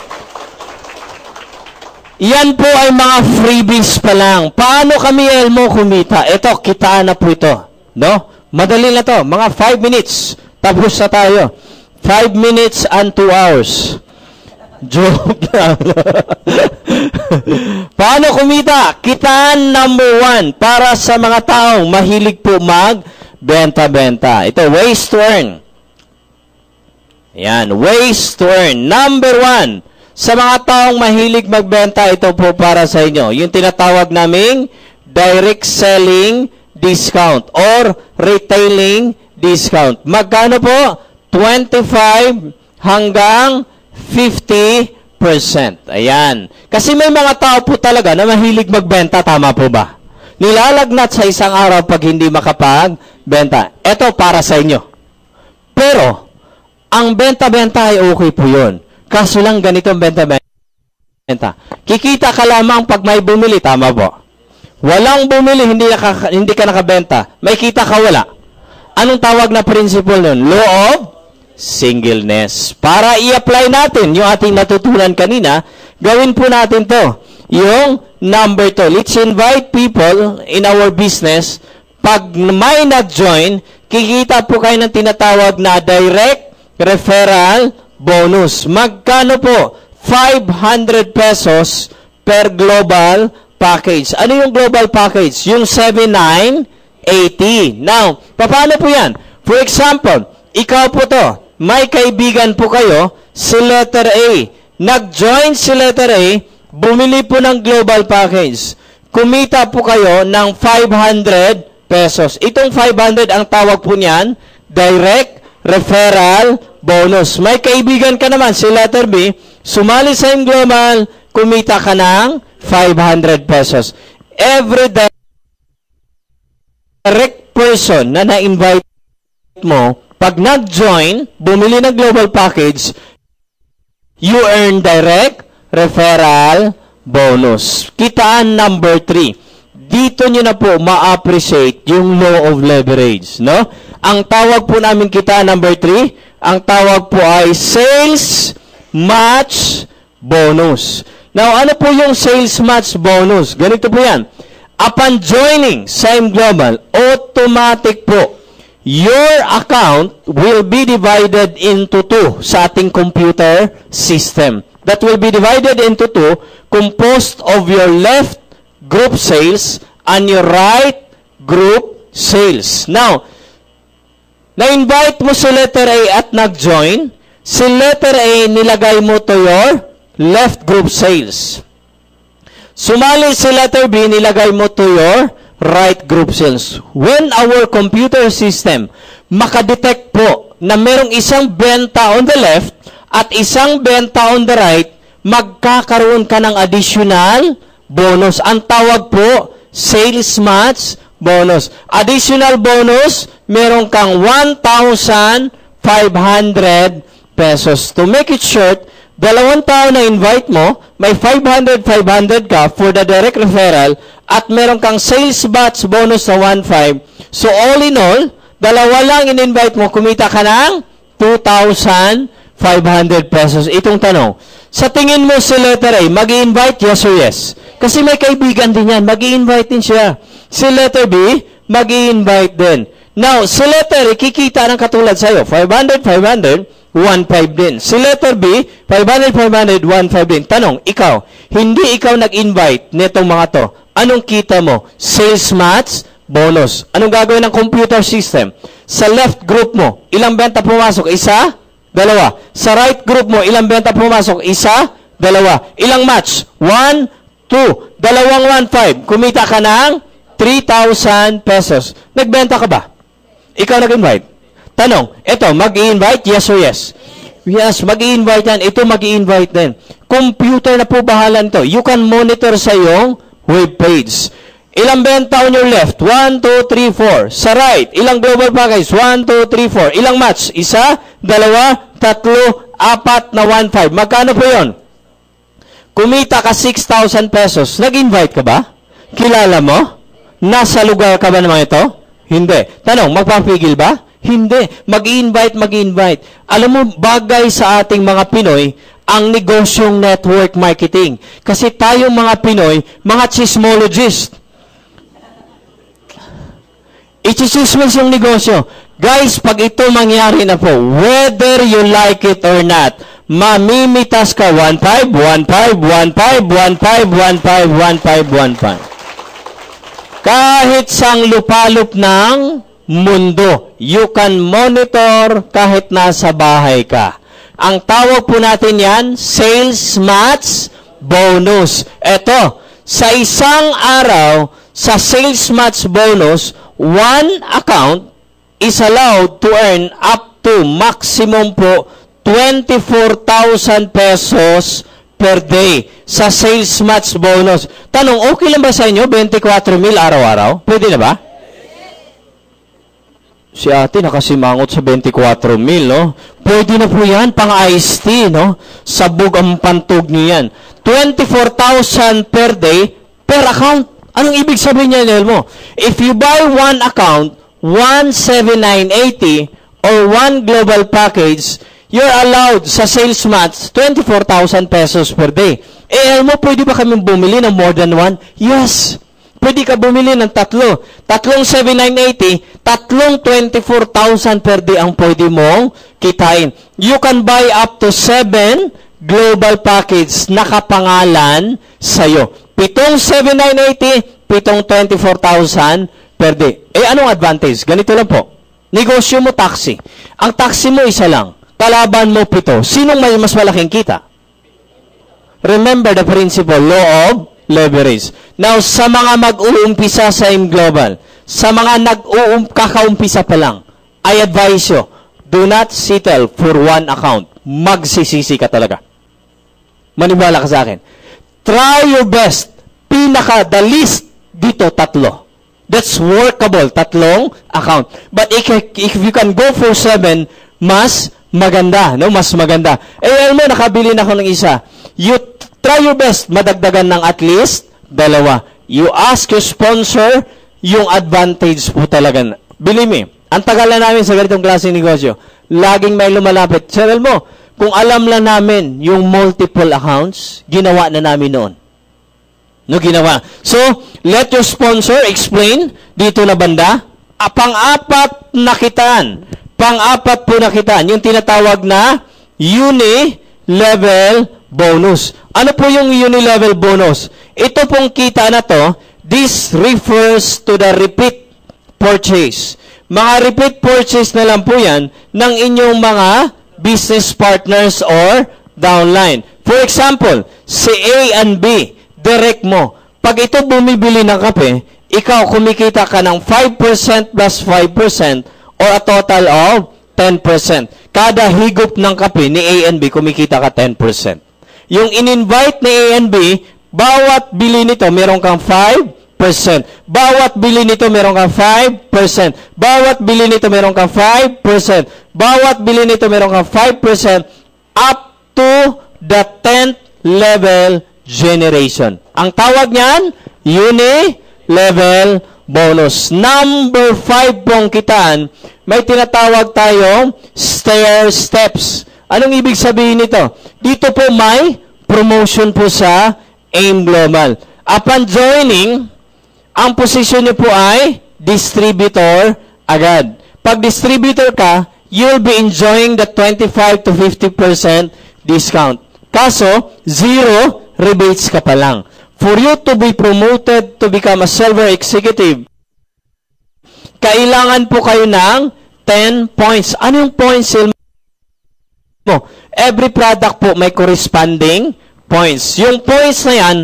yan po ay mga freebies pa lang. Paano kami, Elmo, kumita? Ito, kitaan na po ito. No? Madali na to. Mga 5 minutes. Tapos na tayo. 5 minutes and 2 hours. Joke lang. Paano kumita? Kitaan number 1 para sa mga taong mahilig po mag-benta-benta. Ito, ways to earn. Ayan, ways to earn. Number 1, sa mga taong mahilig magbenta, ito po para sa inyo. Yung tinatawag naming direct selling discount or retailing discount. Magkano po? 25 hanggang 50%. Ayan. Kasi may mga tao po talaga na mahilig magbenta, tama po ba? Nilalagnat sa isang araw pag hindi makapagbenta. Ito para sa inyo. Pero, ang benta-benta ay okay po yun. Kaso lang ganito ang benta-benta. Kikita ka lamang pag may bumili, tama po? Walang bumili, hindi ka nakabenta. May kita ka, wala. Anong tawag na principle nun? Law of singleness. Para i-apply natin yung ating natutunan kanina, gawin po natin to. Yung number 2. Let's invite people in our business. Pag may nag-join, kikita po kayo ng tinatawag na direct referral bonus. Magkano po? 500 pesos per global package. Ano yung global package? Yung 7980. Now, paano po yan? For example, ikaw po to. May kaibigan po kayo, si letter A. Nag-join si letter A, bumili po ng global package. Kumita po kayo ng 500 pesos. Itong 500, ang tawag po niyan, direct referral bonus. May kaibigan ka naman, si letter B, sumali sa global, kumita ka ng 500 pesos. Every direct person na na-invite mo, pag nag-join, bumili ng global package, you earn direct referral bonus. Kitaan number 3. Dito nyo na po ma-appreciate yung law of leverage, no? Ang tawag po namin kitaan number 3, ang tawag po ay sales match bonus. Now, ano po yung sales match bonus? Ganito po yan. Upon joining sa Global, automatic po your account will be divided into 2 sa ating computer system. That will be divided into 2, composed of your left group sales and your right group sales. Now, na-invite mo si letter A at nag-join, si letter A nilagay mo to your left group sales. Sumali si letter B, nilagay mo to your right group sales. When our computer system makadetect po na merong isang benta on the left at isang benta on the right, magkakaroon ka ng additional bonus. Ang tawag po, sales match bonus. Additional bonus, meron kang 1,500 pesos. To make it short, dalawang tao na invite mo, may 500 ka for the direct referral at meron kang sales batch bonus na 1,500. So all in all, dalawa lang in-invite mo, kumita ka ng 2,500 pesos. Itong tanong, sa tingin mo si letter A, mag-i-invite yes or yes? Kasi may kaibigan din yan, mag-i-invite din siya. Si letter B, mag-i-invite din. Now, si letter A, kikita ng katulad sa'yo, 500, 1,500 din. Si letter B, 500, 1,500 din. Tanong, ikaw, hindi ikaw nag-invite nitong mga to. Anong kita mo? Sales match, bonus. Anong gagawin ng computer system? Sa left group mo, ilang benta pumasok? Isa, dalawa. Sa right group mo, ilang benta pumasok? Isa, dalawa. Ilang match? 1, 2. Dalawang 1,500. Kumita ka ng 3,000 pesos. Nagbenta ka ba? Ikaw nag-invite. Tanong, ito, mag-i-invite, yes or yes? Yes, mag-i-invite yan. Ito mag-i-invite din. Computer na po bahala nito. You can monitor sa iyong web page. Ilang benta on your left? 1, 2, 3, 4. Sa right, ilang global package? 1, 2, 3, 4. Ilang match? Isa, dalawa, tatlo, apat na 1.5. Magkano po yun? Kumita ka 6,000 pesos. Nag-invite ka ba? Kilala mo? Nasa lugar ka ba naman ito? Hindi. Tanong, magpapigil ba? Hindi. Mag-invite. Alam mo, bagay sa ating mga Pinoy, ang negosyong network marketing. Kasi tayong mga Pinoy, mga chismologist. Ichismismis yung negosyo. Guys, pag ito mangyari na po, whether you like it or not, mamimitas ka 1.5, 1.5, 1.5, 1.5, 1.5, 1.5, 1.5. Kahit sang lupalop ng mundo, you can monitor kahit nasa bahay ka. Ang tawag po natin yan, sales match bonus. Ito, sa isang araw, sa sales match bonus, one account is allowed to earn up to maximum po 24,000 pesos per day sa sales match bonus. Tanong, okay lang ba sa inyo 24,000 araw-araw? Pwede na ba? Si ate nakasimangot sa 24,000, no? Pwede na po yan, pang-iced tea, no? Sabog ang pantog niyo yan. 24,000 per day, per account. Anong ibig sabihin niya, Nelmo? If you buy one account, 17980 or one global package, you're allowed sa sales match 24,000 pesos per day. Alam mo, pwede ba kami bumili ng more than one? Yes. Pwede ka bumili ng tatlo. Tatlong 7,980, tatlong 24,000 per day ang pwede mong kitain. You can buy up to 7 global package nakapangalan sa'yo. 7 7,980, 7 24,000 per day. Anong advantage? Ganito lang po. Negosyo mo taxi. Ang taxi mo isa lang. Kalaban mo 7. Sinong may mas malaking kita? Remember the principle, law of leverage. Now, sa mga mag-uumpisa sa AIM Global, sa mga kakaumpisa pa lang, I advise you, do not settle for one account. Magsisisi ka talaga. Maniwala ka sa akin. Try your best. The least dito, 3. That's workable, 3 account. But if you can go for 7, mas maganda, no? Mas maganda. Alam mo, nakabili na ako ng isa. You try your best, madagdagan ng at least 2. You ask your sponsor, yung advantage po talaga. Believe me, ang tagal na namin sa ganitong klaseng negosyo. Laging may lumalapit. Cheryl mo, kung alam lang namin yung multiple accounts, ginawa na namin noon. No, ginawa. So, let your sponsor explain dito na banda. Pang-apat na kitaan. Pang-apat po na kitaan. Yung tinatawag na uni-level bonus. Ano po yung uni-level bonus? Ito pong kita na to, this refers to the repeat purchase. Mga repeat purchase na lang po yan ng inyong mga business partners or downline. For example, si A and B, direct mo. Pag ito bumibili ng kape, ikaw kumikita ka ng 5% plus 5% or a total of 10%. Kada higop ng kape ni A and B, kumikita ka 10%. Yung in-invite ni A and B, bawat bili nito, meron kang 5%. Bawat bili nito, meron kang 5%. Bawat bili nito, meron kang 5%. Bawat bili nito, meron kang 5% up to the 10th level generation. Ang tawag niyan, uni-level bonus. Number 5 pong kitaan, may tinatawag tayong stair steps. Anong ibig sabihin nito? Dito po may promotion po sa AIM Global. Upon joining, ang posisyon niyo po ay distributor agad. Pag distributor ka, you'll be enjoying the 25 to 50% discount. Kaso, 0 rebates ka pa lang. For you to be promoted to become a silver executive, kailangan po kayo ng 10 points. Ano yung points mo? Every product po may corresponding points. Yung points na yan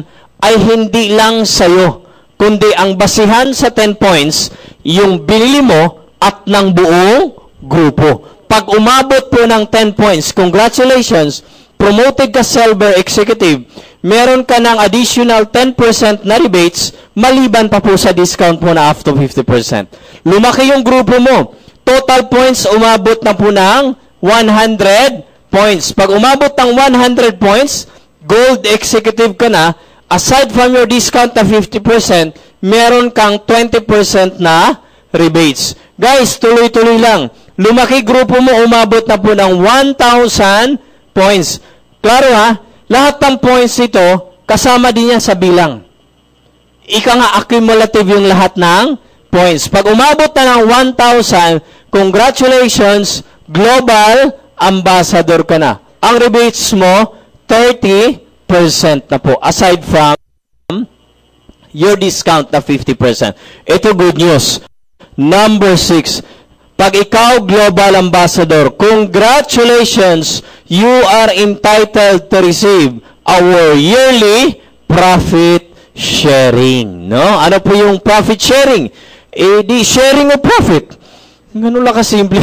ay hindi lang sa'yo, kundi ang basihan sa 10 points, yung binili mo at ng buong grupo. Pag umabot po ng 10 points, congratulations, promoted ka silver executive, meron ka ng additional 10% na rebates, maliban pa po sa discount mo na up to 50%. Lumaki yung grupo mo. Total points, umabot na po ng 100 points. Pag umabot ng 100 points, gold executive ka na, aside from your discount na 50%, meron kang 20% na rebates. Guys, tuloy-tuloy lang. Lumaki grupo mo, umabot na po ng 1,000 points. Klaro ha? Lahat ng points ito, kasama din yan sa bilang. Ika nga, accumulative yung lahat ng points. Pag umabot na ng 1,000, congratulations, global ambassador ka na. Ang rebates mo, 30% na po. Aside from your discount na 50%. Ito good news. Number 6, pag ikaw global ambassador, congratulations, you are entitled to receive our yearly profit sharing. No? Ano po yung profit sharing? Di sharing of profit. Ganun lang kasimple.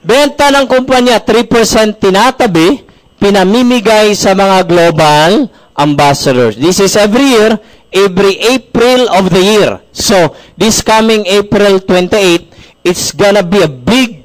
Benta ng kumpanya, 3% tinatabi, pinamimigay sa mga global ambassadors. This is every year, every April of the year. So, this coming April 28, it's gonna be a big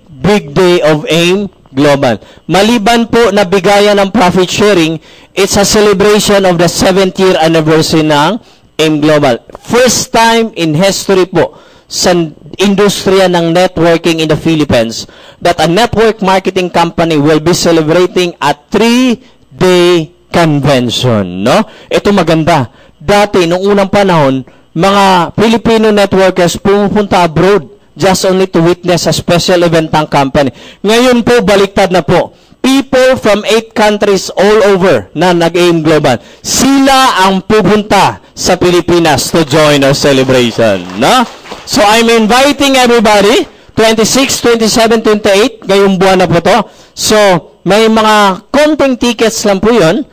day of AIM Global. Maliban po na bigayan ng profit sharing, it's a celebration of the 7th year anniversary ng AIM Global. First time in history po sa industriya ng networking in the Philippines that a network marketing company will be celebrating a 3-day convention. No? Ito maganda. Dati, noong unang panahon, mga Filipino networkers pumupunta abroad just only to witness a special event ng company. Ngayon po, baliktad na po. People from 8 countries all over na nag-AIM Global, sila ang pupunta sa Pilipinas to join our celebration. No? So, I'm inviting everybody, 26, 27, 28, ngayong buwan na po to. So, may mga konting tickets lang po yun.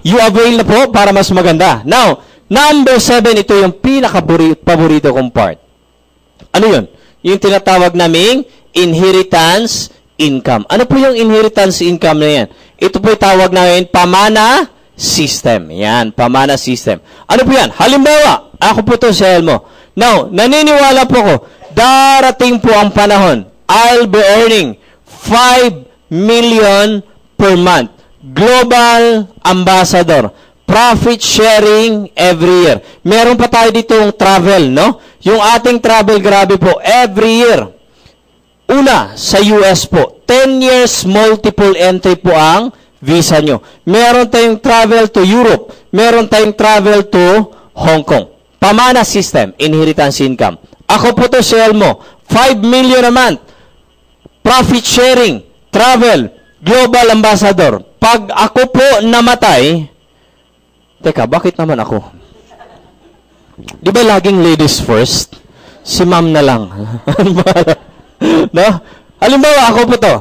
You avail na po para mas maganda. Now, number 7, ito yung pinaka-paborito kong part. Ano yun? Yung tinatawag naming inheritance income. Ano po yung inheritance income na yan? Ito po yung tawag namin pamana system. Yan, pamana system. Ano po yan? Halimbawa, ako po to si Elmo. Now, naniniwala po ko, darating po ang panahon, I'll be earning 5 million per month. Global ambassador. Profit sharing every year. Meron pa tayo ditong travel, no? Yung ating travel, grabe po, every year. Una, sa US po, 10 years multiple entry po ang visa nyo. Meron tayong travel to Europe. Meron tayong travel to Hong Kong. Pamana system, inheritance income. Ako po to si Elmo, 5 million a month. Profit sharing, travel, global ambassador. Pag ako po namatay, teka, bakit naman ako? Di ba laging ladies first? Si ma'am na lang. No? Halimbawa, ako po to.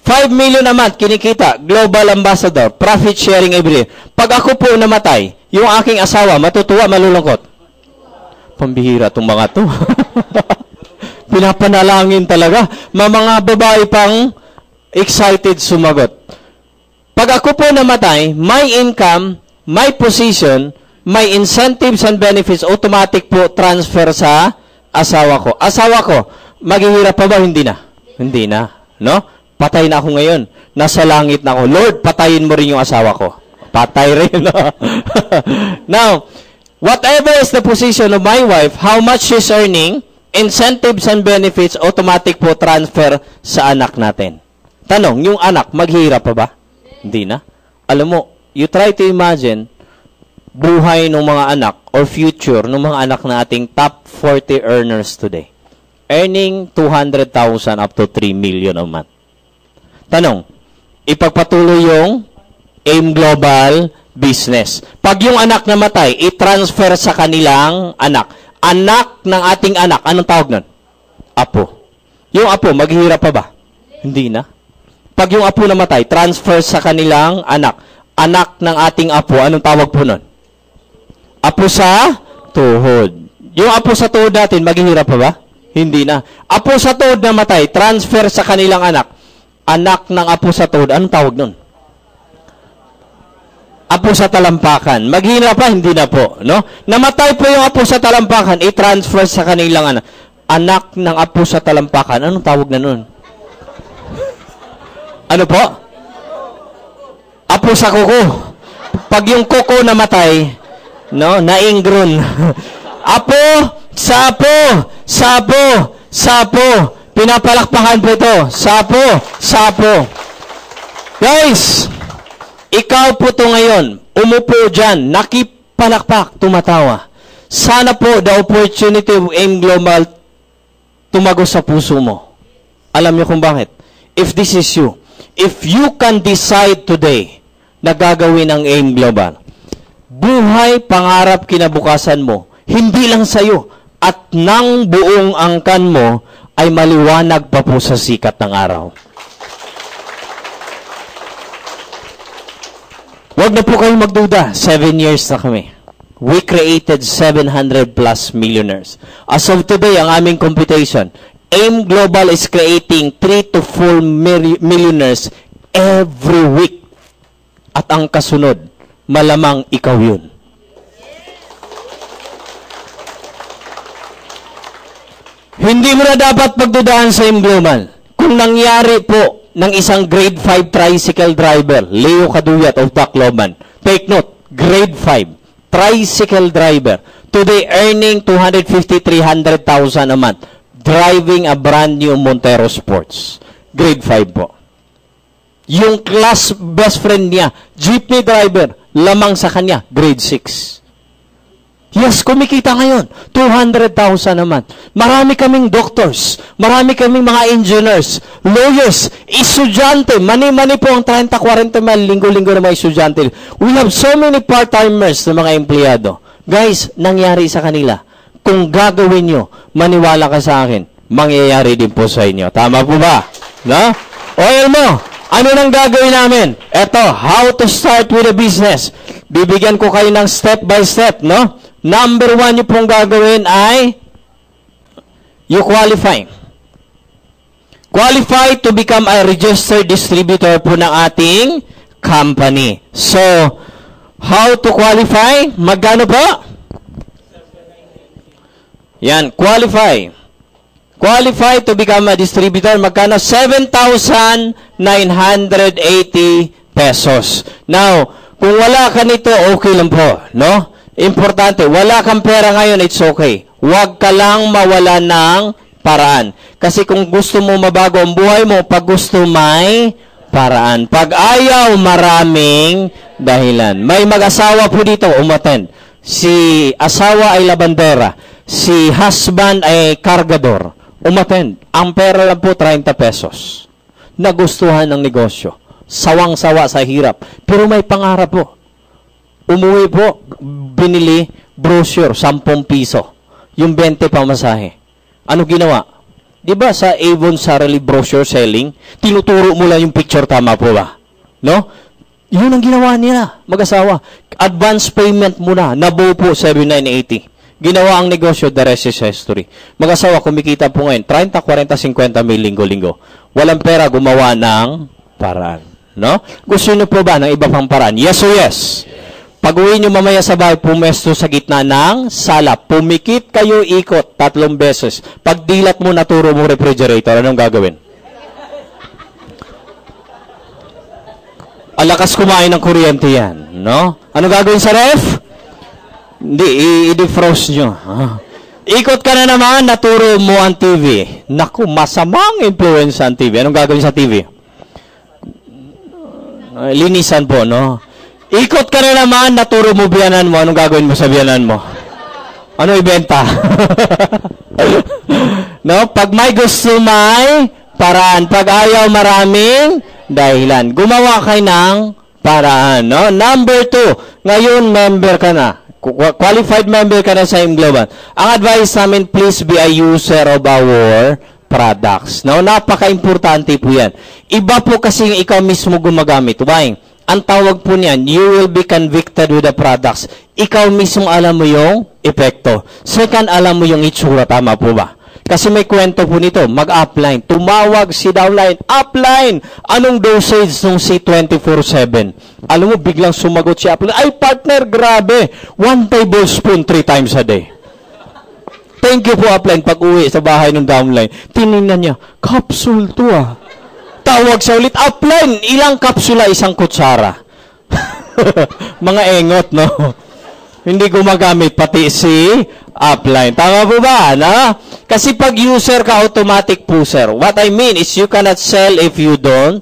5 million a month, kinikita, global ambassador, profit sharing every year. Pag ako po namatay, yung aking asawa, matutuwa, malulungkot. Pambihira itong mga to. Pinapanalangin talaga. Mga babae pang excited sumagot. Pag ako po namatay, my income, my position, my incentives and benefits, automatic po transfer sa asawa ko. Asawa ko, maghihirap pa ba? Hindi na. Hindi na. No? Patay na ako ngayon. Nasa langit na ako. Lord, patayin mo rin yung asawa ko. Patay rin. No? Now, whatever is the position of my wife, how much she's earning, incentives and benefits, automatic po transfer sa anak natin. Tanong, yung anak, maghihirap pa ba? Hindi na. Alam mo, you try to imagine buhay ng mga anak or future ng mga anak na ating top 40 earners today. Earning 200,000 up to 3 million a month. Tanong, ipagpatuloy yung AIM Global business. Pag yung anak namatay, i-transfer sa kanilang anak. Anak ng ating anak. Anong tawag nun? Apo. Yung apo, maghihirap pa ba? Hindi na. Pag yung apo namatay, transfer sa kanilang anak. Anak ng ating apo, anong tawag po nun? Apo sa tuhod. Yung apo sa tuhod natin, maghihirap pa ba? Hindi na. Apo sa tuhod namatay, transfer sa kanilang anak. Anak ng apo sa tuhod, anong tawag nun? apo sa talampakan. Maghina pa, hindi na po. No? Namatay po yung apo sa talampakan, i-transfer sa kanilang anak ng apo sa talampakan. Anong tawag na nun? Ano po? Apo sa kuko. Pag yung kuko namatay, no, naingron. Apo, sapo, sapo, sapo. Pinapalakpakan po ito. Sapo, sapo. Guys, ikaw po to ngayon, umupo dyan, nakipalakpak, tumatawa. Sana po the opportunity of AIM Global tumagos sa puso mo. Alam niyo kung bakit? If this is you, if you can decide today na gagawin ang AIM Global, buhay, pangarap, kinabukasan mo, hindi lang sa'yo, at ng buong angkan mo, ay maliwanag pa po sa sikat ng araw. Huwag na po kayong magduda, 7 years na kami. We created 700 plus millionaires. As of today, ang aming computation, AIM Global is creating 3 to 4 millionaires every week. At ang kasunod, malamang ikaw yun. Hindi mo na dapat pagdudahan sa AIM Global. Kung nangyari po ng isang grade 5 tricycle driver, Leo Kaduyat of Tacloban, take note, grade 5, tricycle driver, today earning 250,000-300,000 a month, driving a brand new Montero Sports. Grade 5 po. Yung class best friend niya, jeepney driver, lamang sa kanya, grade 6. Yes, kumikita ngayon, 200,000 naman. Marami kaming doctors, marami kaming mga engineers, lawyers, estudyante, mani-mani po ang 30-40 linggo-linggo na mga estudyante. We have so many part-timers na mga empleyado. Guys, nangyari sa kanila. Kung gagawin nyo, maniwala ka sa akin, mangyayari din po sa inyo. Tama po ba? No? Oil mo! Ano nang gagawin namin? Eto, how to start with a business. Bibigyan ko kayo ng step by step, no? Number 1 nyo pong gagawin ay you qualify. Qualify to become a registered distributor po ng ating company. So, how to qualify? Magkano po? Yan, qualify. Qualify to become a distributor, magkano? 7,980 pesos. Now, kung wala ka nito, okay lang po, no? Importante, wala kang pera ngayon, it's okay. Huwag ka lang mawala ng paraan. Kasi kung gusto mo mabago ang buhay mo, pag gusto may paraan. Pag ayaw, maraming dahilan. May mag-asawa po dito, umattend. Si asawa ay labandera. Si husband ay kargador. Umattend. Ang pera lang po, 30 pesos. Nagustuhan ng negosyo. Sawang-sawa sa hirap. Pero may pangarap po. Umuwi po, binili brochure, 10 piso. Yung 20 pamasahe. Ano ginawa? Diba sa Avon Sarili brochure selling, tinuturo mo lang yung picture, tama po ba? No? Yun ang ginawa nila, mag-asawa. Advance payment muna, nabuo po 7,980. Ginawa ang negosyo, the rest is history. Mag-asawa, kumikita po ngayon, 30, 40, 50 mil linggo-linggo. Walang pera, gumawa ng paraan. No? Gusto nyo po ba ng iba pang paraan? Yes or yes? Pag-uwi nyo mamaya sa bahay, pumesto sa gitna ng sala. Pumikit kayo, ikot, 3 beses. Pag dilat mo, naturo mo refrigerator, anong gagawin? Alakas kumain ng kuryente yan. No? Anong gagawin sa ref? Hindi, i-defrost nyo. Ikot ka na naman, naturo mo ang TV. Naku, masamang influence ang TV. Anong gagawin sa TV? Linisan po, no? Ikot ka na naman, naturo mo biyanan mo. Anong gagawin mo sa biyanan mo? Ano ibenta? No? Pag may gusto, may paraan. Pag ayaw, maraming dahilan. Gumawa kayo ng paraan. No? Number 2, ngayon member ka na. Qualified member ka na sa AIM Global. Ang advice namin, please be a user of our products. No? Napaka-importante po yan. Iba po kasi ikaw mismo gumagamit. Why? Ang tawag po niyan, you will be convicted with the products. Ikaw mismo alam mo yung epekto. Second, alam mo yung itsura. Tama po ba? Kasi may kwento po nito, mag-upline. Tumawag si downline, upline! Anong dosage ng C24/7? Alam mo, biglang sumagot si upline, ay partner, grabe! 1 tablespoon 3 times a day. Thank you po, upline. Pag uwi sa bahay ng downline, tinignan niya, capsule to ah. Tawag sa ulit, upline, ilang kapsula, isang kutsara. Mga engot, no? Hindi gumagamit pati si upline. Tama po ba, no? Kasi pag user ka, automatic po, sir. What I mean is you cannot sell if you don't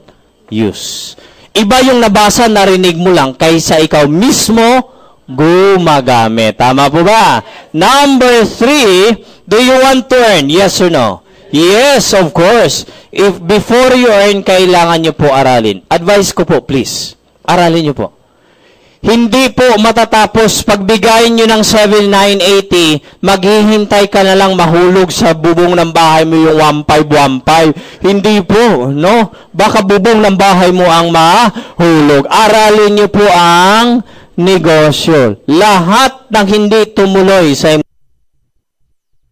use. Iba yung nabasa, narinig mo lang, kaysa ikaw mismo gumagamit. Tama po ba? Number 3, do you want to earn? Yes or no? Yes, of course. If before you earn, kailangan nyo po aralin. Advice ko po, please. Aralin nyo po. Hindi po matatapos pagbigayin nyo ng 7,980, maghihintay ka na lang mahulog sa bubong ng bahay mo yung 1,515. Hindi po, no? Baka bubong ng bahay mo ang mahulog. Aralin nyo po ang negosyo. Lahat ng hindi tumuloy sa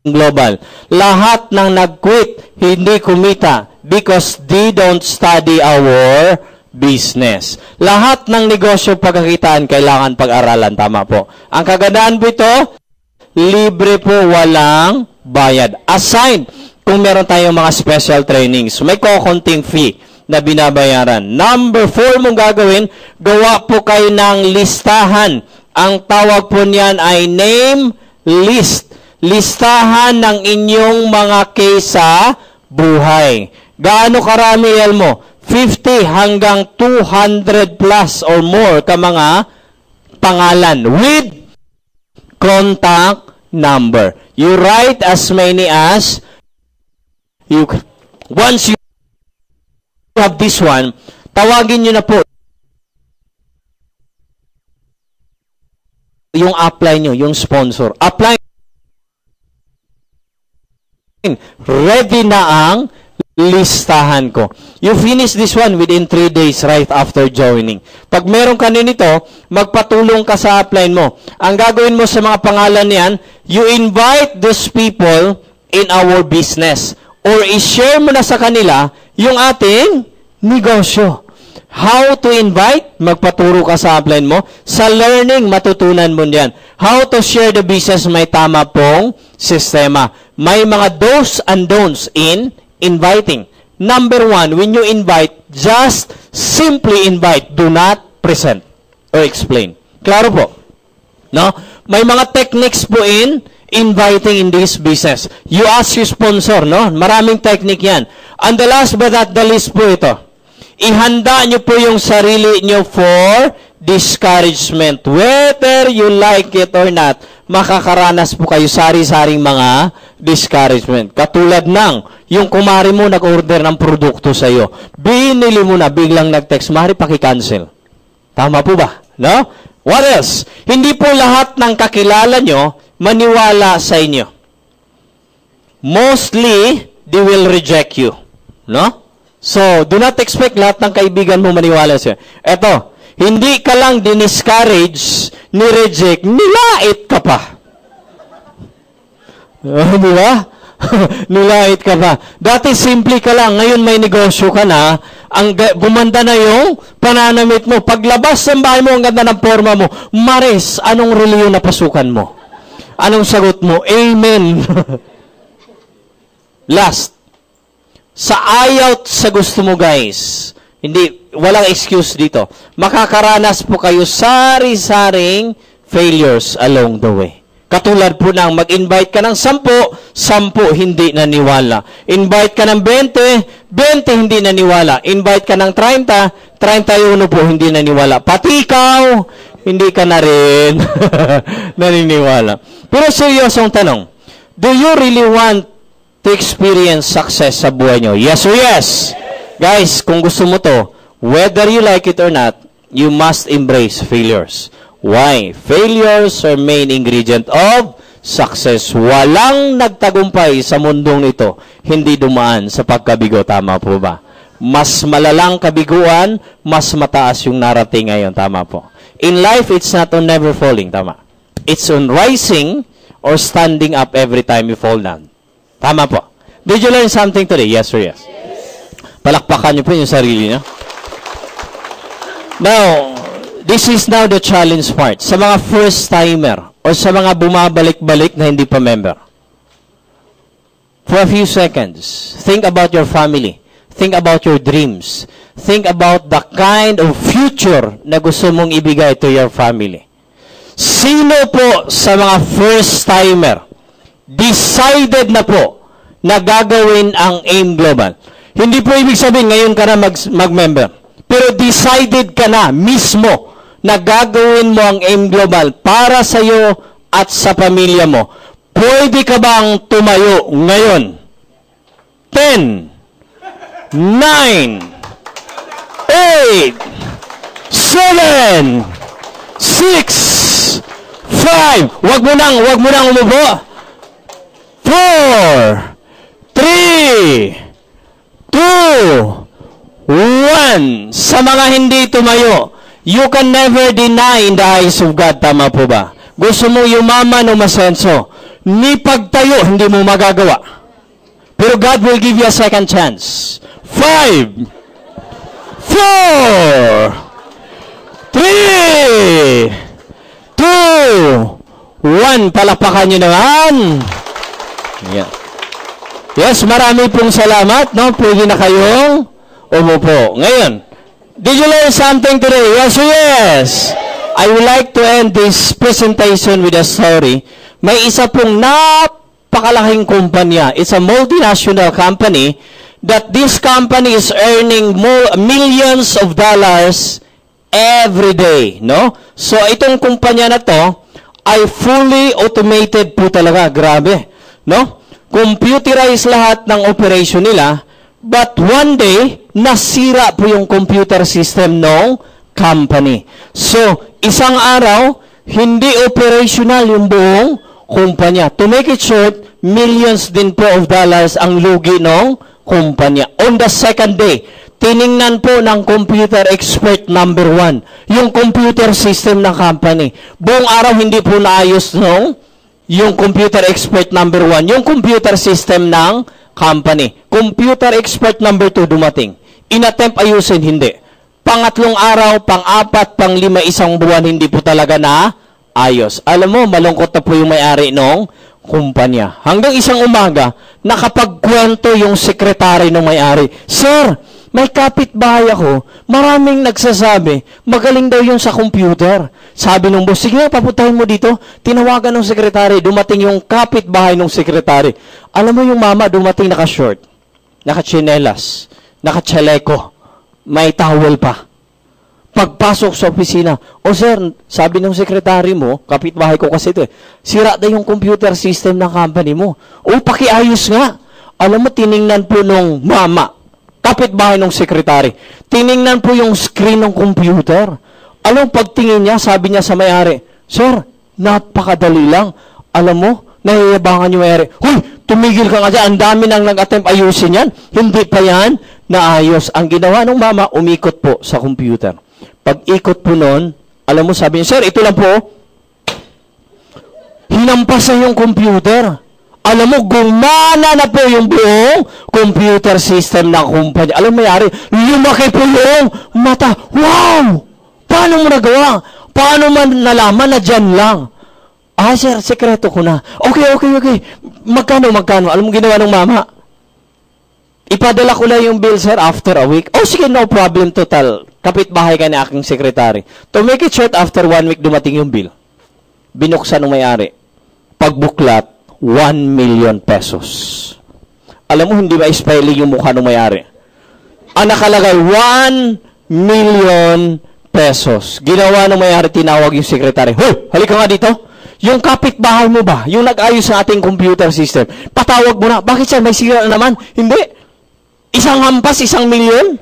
global, lahat ng nag-quit, hindi kumita because they don't study our business. Lahat ng negosyo pagkakitaan, kailangan pag-aralan. Tama po. Ang kagandahan po ito, libre po, walang bayad. Aside, kung meron tayong mga special trainings, may kokonting fee na binabayaran. Number 4 mong gagawin, gawa po kayo ng listahan. Ang tawag po niyan ay name list. Listahan ng inyong mga case sa buhay. Gaano karami, Elmo? 50 hanggang 200 plus or more ka mga pangalan with contact number. You write as many as you. Once you have this one, tawagin nyo na po yung apply nyo, yung sponsor. Apply. Ready na ang listahan ko. You finish this one within 3 days right after joining. Pag meron ka nito, magpatulong ka sa upline mo. Ang gagawin mo sa mga pangalan niyan, you invite those people in our business or i-share mo na sa kanila yung ating negosyo. How to invite? Magpaturo ka sa upline mo. Sa learning, matutunan mo yan. How to share the business, may tama pong sistema. May mga do's and don'ts in inviting. Number 1, when you invite, just simply invite. Do not present or explain. Klaro po. No? May mga techniques po in inviting in this business. You ask your sponsor, no? Maraming technique yan. And the last but not the least po ito. Ihanda nyo po yung sarili nyo for discouragement. Whether you like it or not, makakaranas po kayo sari-saring mga discouragement. Katulad ng, yung kumari mo nag-order ng produkto sa iyo. Binili mo na, biglang nag-text, Mari, paki-cancel. Tama po ba? No? What else? Hindi po lahat ng kakilala nyo maniwala sa inyo. Mostly, they will reject you. No? So, do not expect lahat ng kaibigan mo maniwala sa'yo. Eto, hindi ka lang diniscourage, ni-reject, nilait ka pa. Di ba? Nilait ka pa. Dati simple ka lang, ngayon may negosyo ka na, gumanda na yung pananamit mo. Paglabas ng bahay mo, ang ganda ng forma mo. Maris, anong reliyon na pasukan mo? Anong sagot mo? Amen. Last. Sa ayaw sa gusto mo, guys, walang excuse dito. Makakaranas po kayo sari-saring failures along the way. Katulad po ng mag-invite ka ng 10 hindi naniwala. Invite ka ng 20 hindi naniwala. Invite ka ng 30, 31 po hindi naniwala. Pati ikaw, hindi ka na rin naniniwala. Pero seryosong tanong, do you really want to experience success sa buhay nyo? Yes or yes? Guys, kung gusto mo to, whether you like it or not, you must embrace failures. Why? Failures are main ingredient of success. Walang nagtagumpay sa mundong ito, hindi dumaan sa pagkabigo. Tama po ba? Mas malalang kabiguan, mas mataas yung narating ngayon. Tama po. In life, it's not on never falling. Tama. It's on rising or standing up every time you fall down. Tama po. Did you learn something today? Yes or yes? Palakpakan niyo po yung sarili niyo. Now, this is now the challenge part. Sa mga first-timer o sa mga bumabalik-balik na hindi pa member. For a few seconds, think about your family. Think about your dreams. Think about the kind of future na gusto mong ibigay to your family. Sino po sa mga first-timer decided na po na gagawin ang AIM Global? Hindi po ibig sabihin ngayon ka na mag-member. Pero decided ka na mismo na gagawin mo ang AIM Global para sa iyo at sa pamilya mo. Pwede ka bang tumayo ngayon? 10, 9, 8, 7, 6, 5. Wag mo nang umubo. 4, 3, 2, 1. Sa mga hindi tumayo, you can never deny in the eyes of God. Tama po ba? Gusto mo yumaman o masenso. Ni pagtayo, hindi mo magagawa. Pero God will give you a second chance. 5, 4, 3, 2, 1. Palakpakan nyo naman. Yeah. Yes, marami pong salamat. No? Pwede na kayong umupo. Ngayon, did you learn something today? Yes or yes? I would like to end this presentation with a story. May isa pong napakalaking kumpanya. It's a multinational company that this company is earning millions of dollars every day. No? So, itong kumpanya na to ay fully automated po talaga. Grabe. No? Computerize lahat ng operation nila. But one day, nasira po yung computer system ng company. So, isang araw, hindi operational yung buong kumpanya. To make it short, millions din po of dollars ang lugi ng kumpanya. On the second day, tiningnan po ng computer expert number 1 yung computer system ng company. Buong araw hindi po naayos nung yung computer expert number 1, yung computer system ng company. Computer expert number 2 dumating. Inattempt ayusin, hindi. Pangatlong araw, pang-apat, pang-lima, isang buwan, hindi po talaga na ayos. Alam mo, malungkot na po yung may-ari ng kumpanya. Hanggang isang umaga, nakapagkwento yung sekretary ng may-ari. Sir, may kapitbahay ako, maraming nagsasabi, magaling daw yun sa computer. Sabi nung boss, sige, paputahin mo dito. Tinawagan ng sekretary, dumating yung kapitbahay ng sekretary. Alam mo yung mama, dumating naka-short, naka-chinelas, naka-chaleko, may towel pa. Pagpasok sa opisina, sir, sabi ng sekretary mo, kapitbahay ko kasi ito sira na yung computer system ng company mo. Pakiayos nga. Alam mo, tiningnan po nung mama, kapitbahay ng sekretary, tiningnan po yung screen ng computer. Alam, pagtingin niya, sabi niya sa may-ari, sir, napakadali lang. Alam mo, nahiyabangan yung may-ari, huy, tumigil ka nga dyan, ang dami nang nag-attempt ayusin yan. Hindi pa yan naayos. Ang ginawa ng mama, umikot po sa computer. Pag-ikot po nun, alam mo, sabi niya, sir, ito lang po, hinampasan yung computer. Alam mo, gumana na po yung buong computer system ng kumpanya. Alam mo, mayari, lumaki po yung mata. Wow! Paano mo nagawa? Paano man nalaman na dyan lang? Sir, sekreto ko na. Okay. Magkano? Alam mo ginawa ng mama? Ipadala ko lang yung bill, sir, after a week. Sige, no problem, total. Kapitbahay ka ni aking sekretary. To make it short, after 1 week, dumating yung bill. Binuksan ng may-ari. Pagbuklat, 1 million pesos. Alam mo, hindi ba spelling yung mukha ng may-ari? Ang nakalagay, 1 million pesos. Ginawa ng may-ari, tinawag yung sekretary. Hoy, halika nga dito. Yung kapitbahay mo ba? Yung nag-ayos sa ating computer system. Patawag mo na. Bakit siya? May sira na naman? Hindi. Isang hampas, 1 million?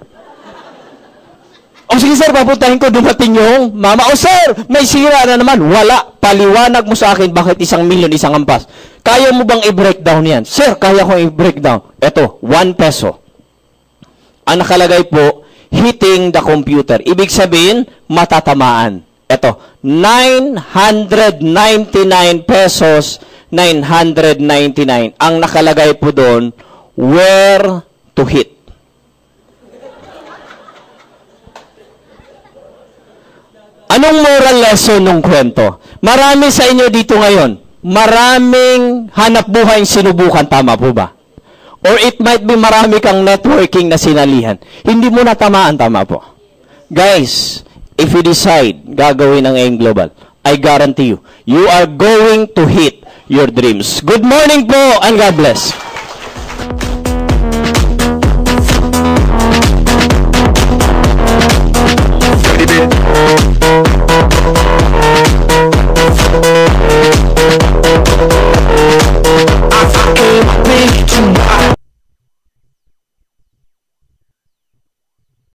Sige sir, papuntahin ko, dumating yung mama. Sir, may sira na naman. Wala. Paliwanag mo sa akin bakit 1 million, isang hampas. Kaya mo bang i-breakdown yan? Sir, kaya ko i-breakdown. Ito, 1 peso. Ang nakalagay po, hitting the computer. Ibig sabihin, matatamaan. Ito, 999 pesos 999. Ang nakalagay po doon, where to hit. Anong moral lesson ng kwento? Marami sa inyo dito ngayon, maraming hanap buhay sinubukan, tama po ba? Or it might be marami kang networking na sinalihan. Hindi mo natamaan, tama po. Guys, if you decide gagawin ang AIM Global, I guarantee you, you are going to hit your dreams. Good morning po and God bless.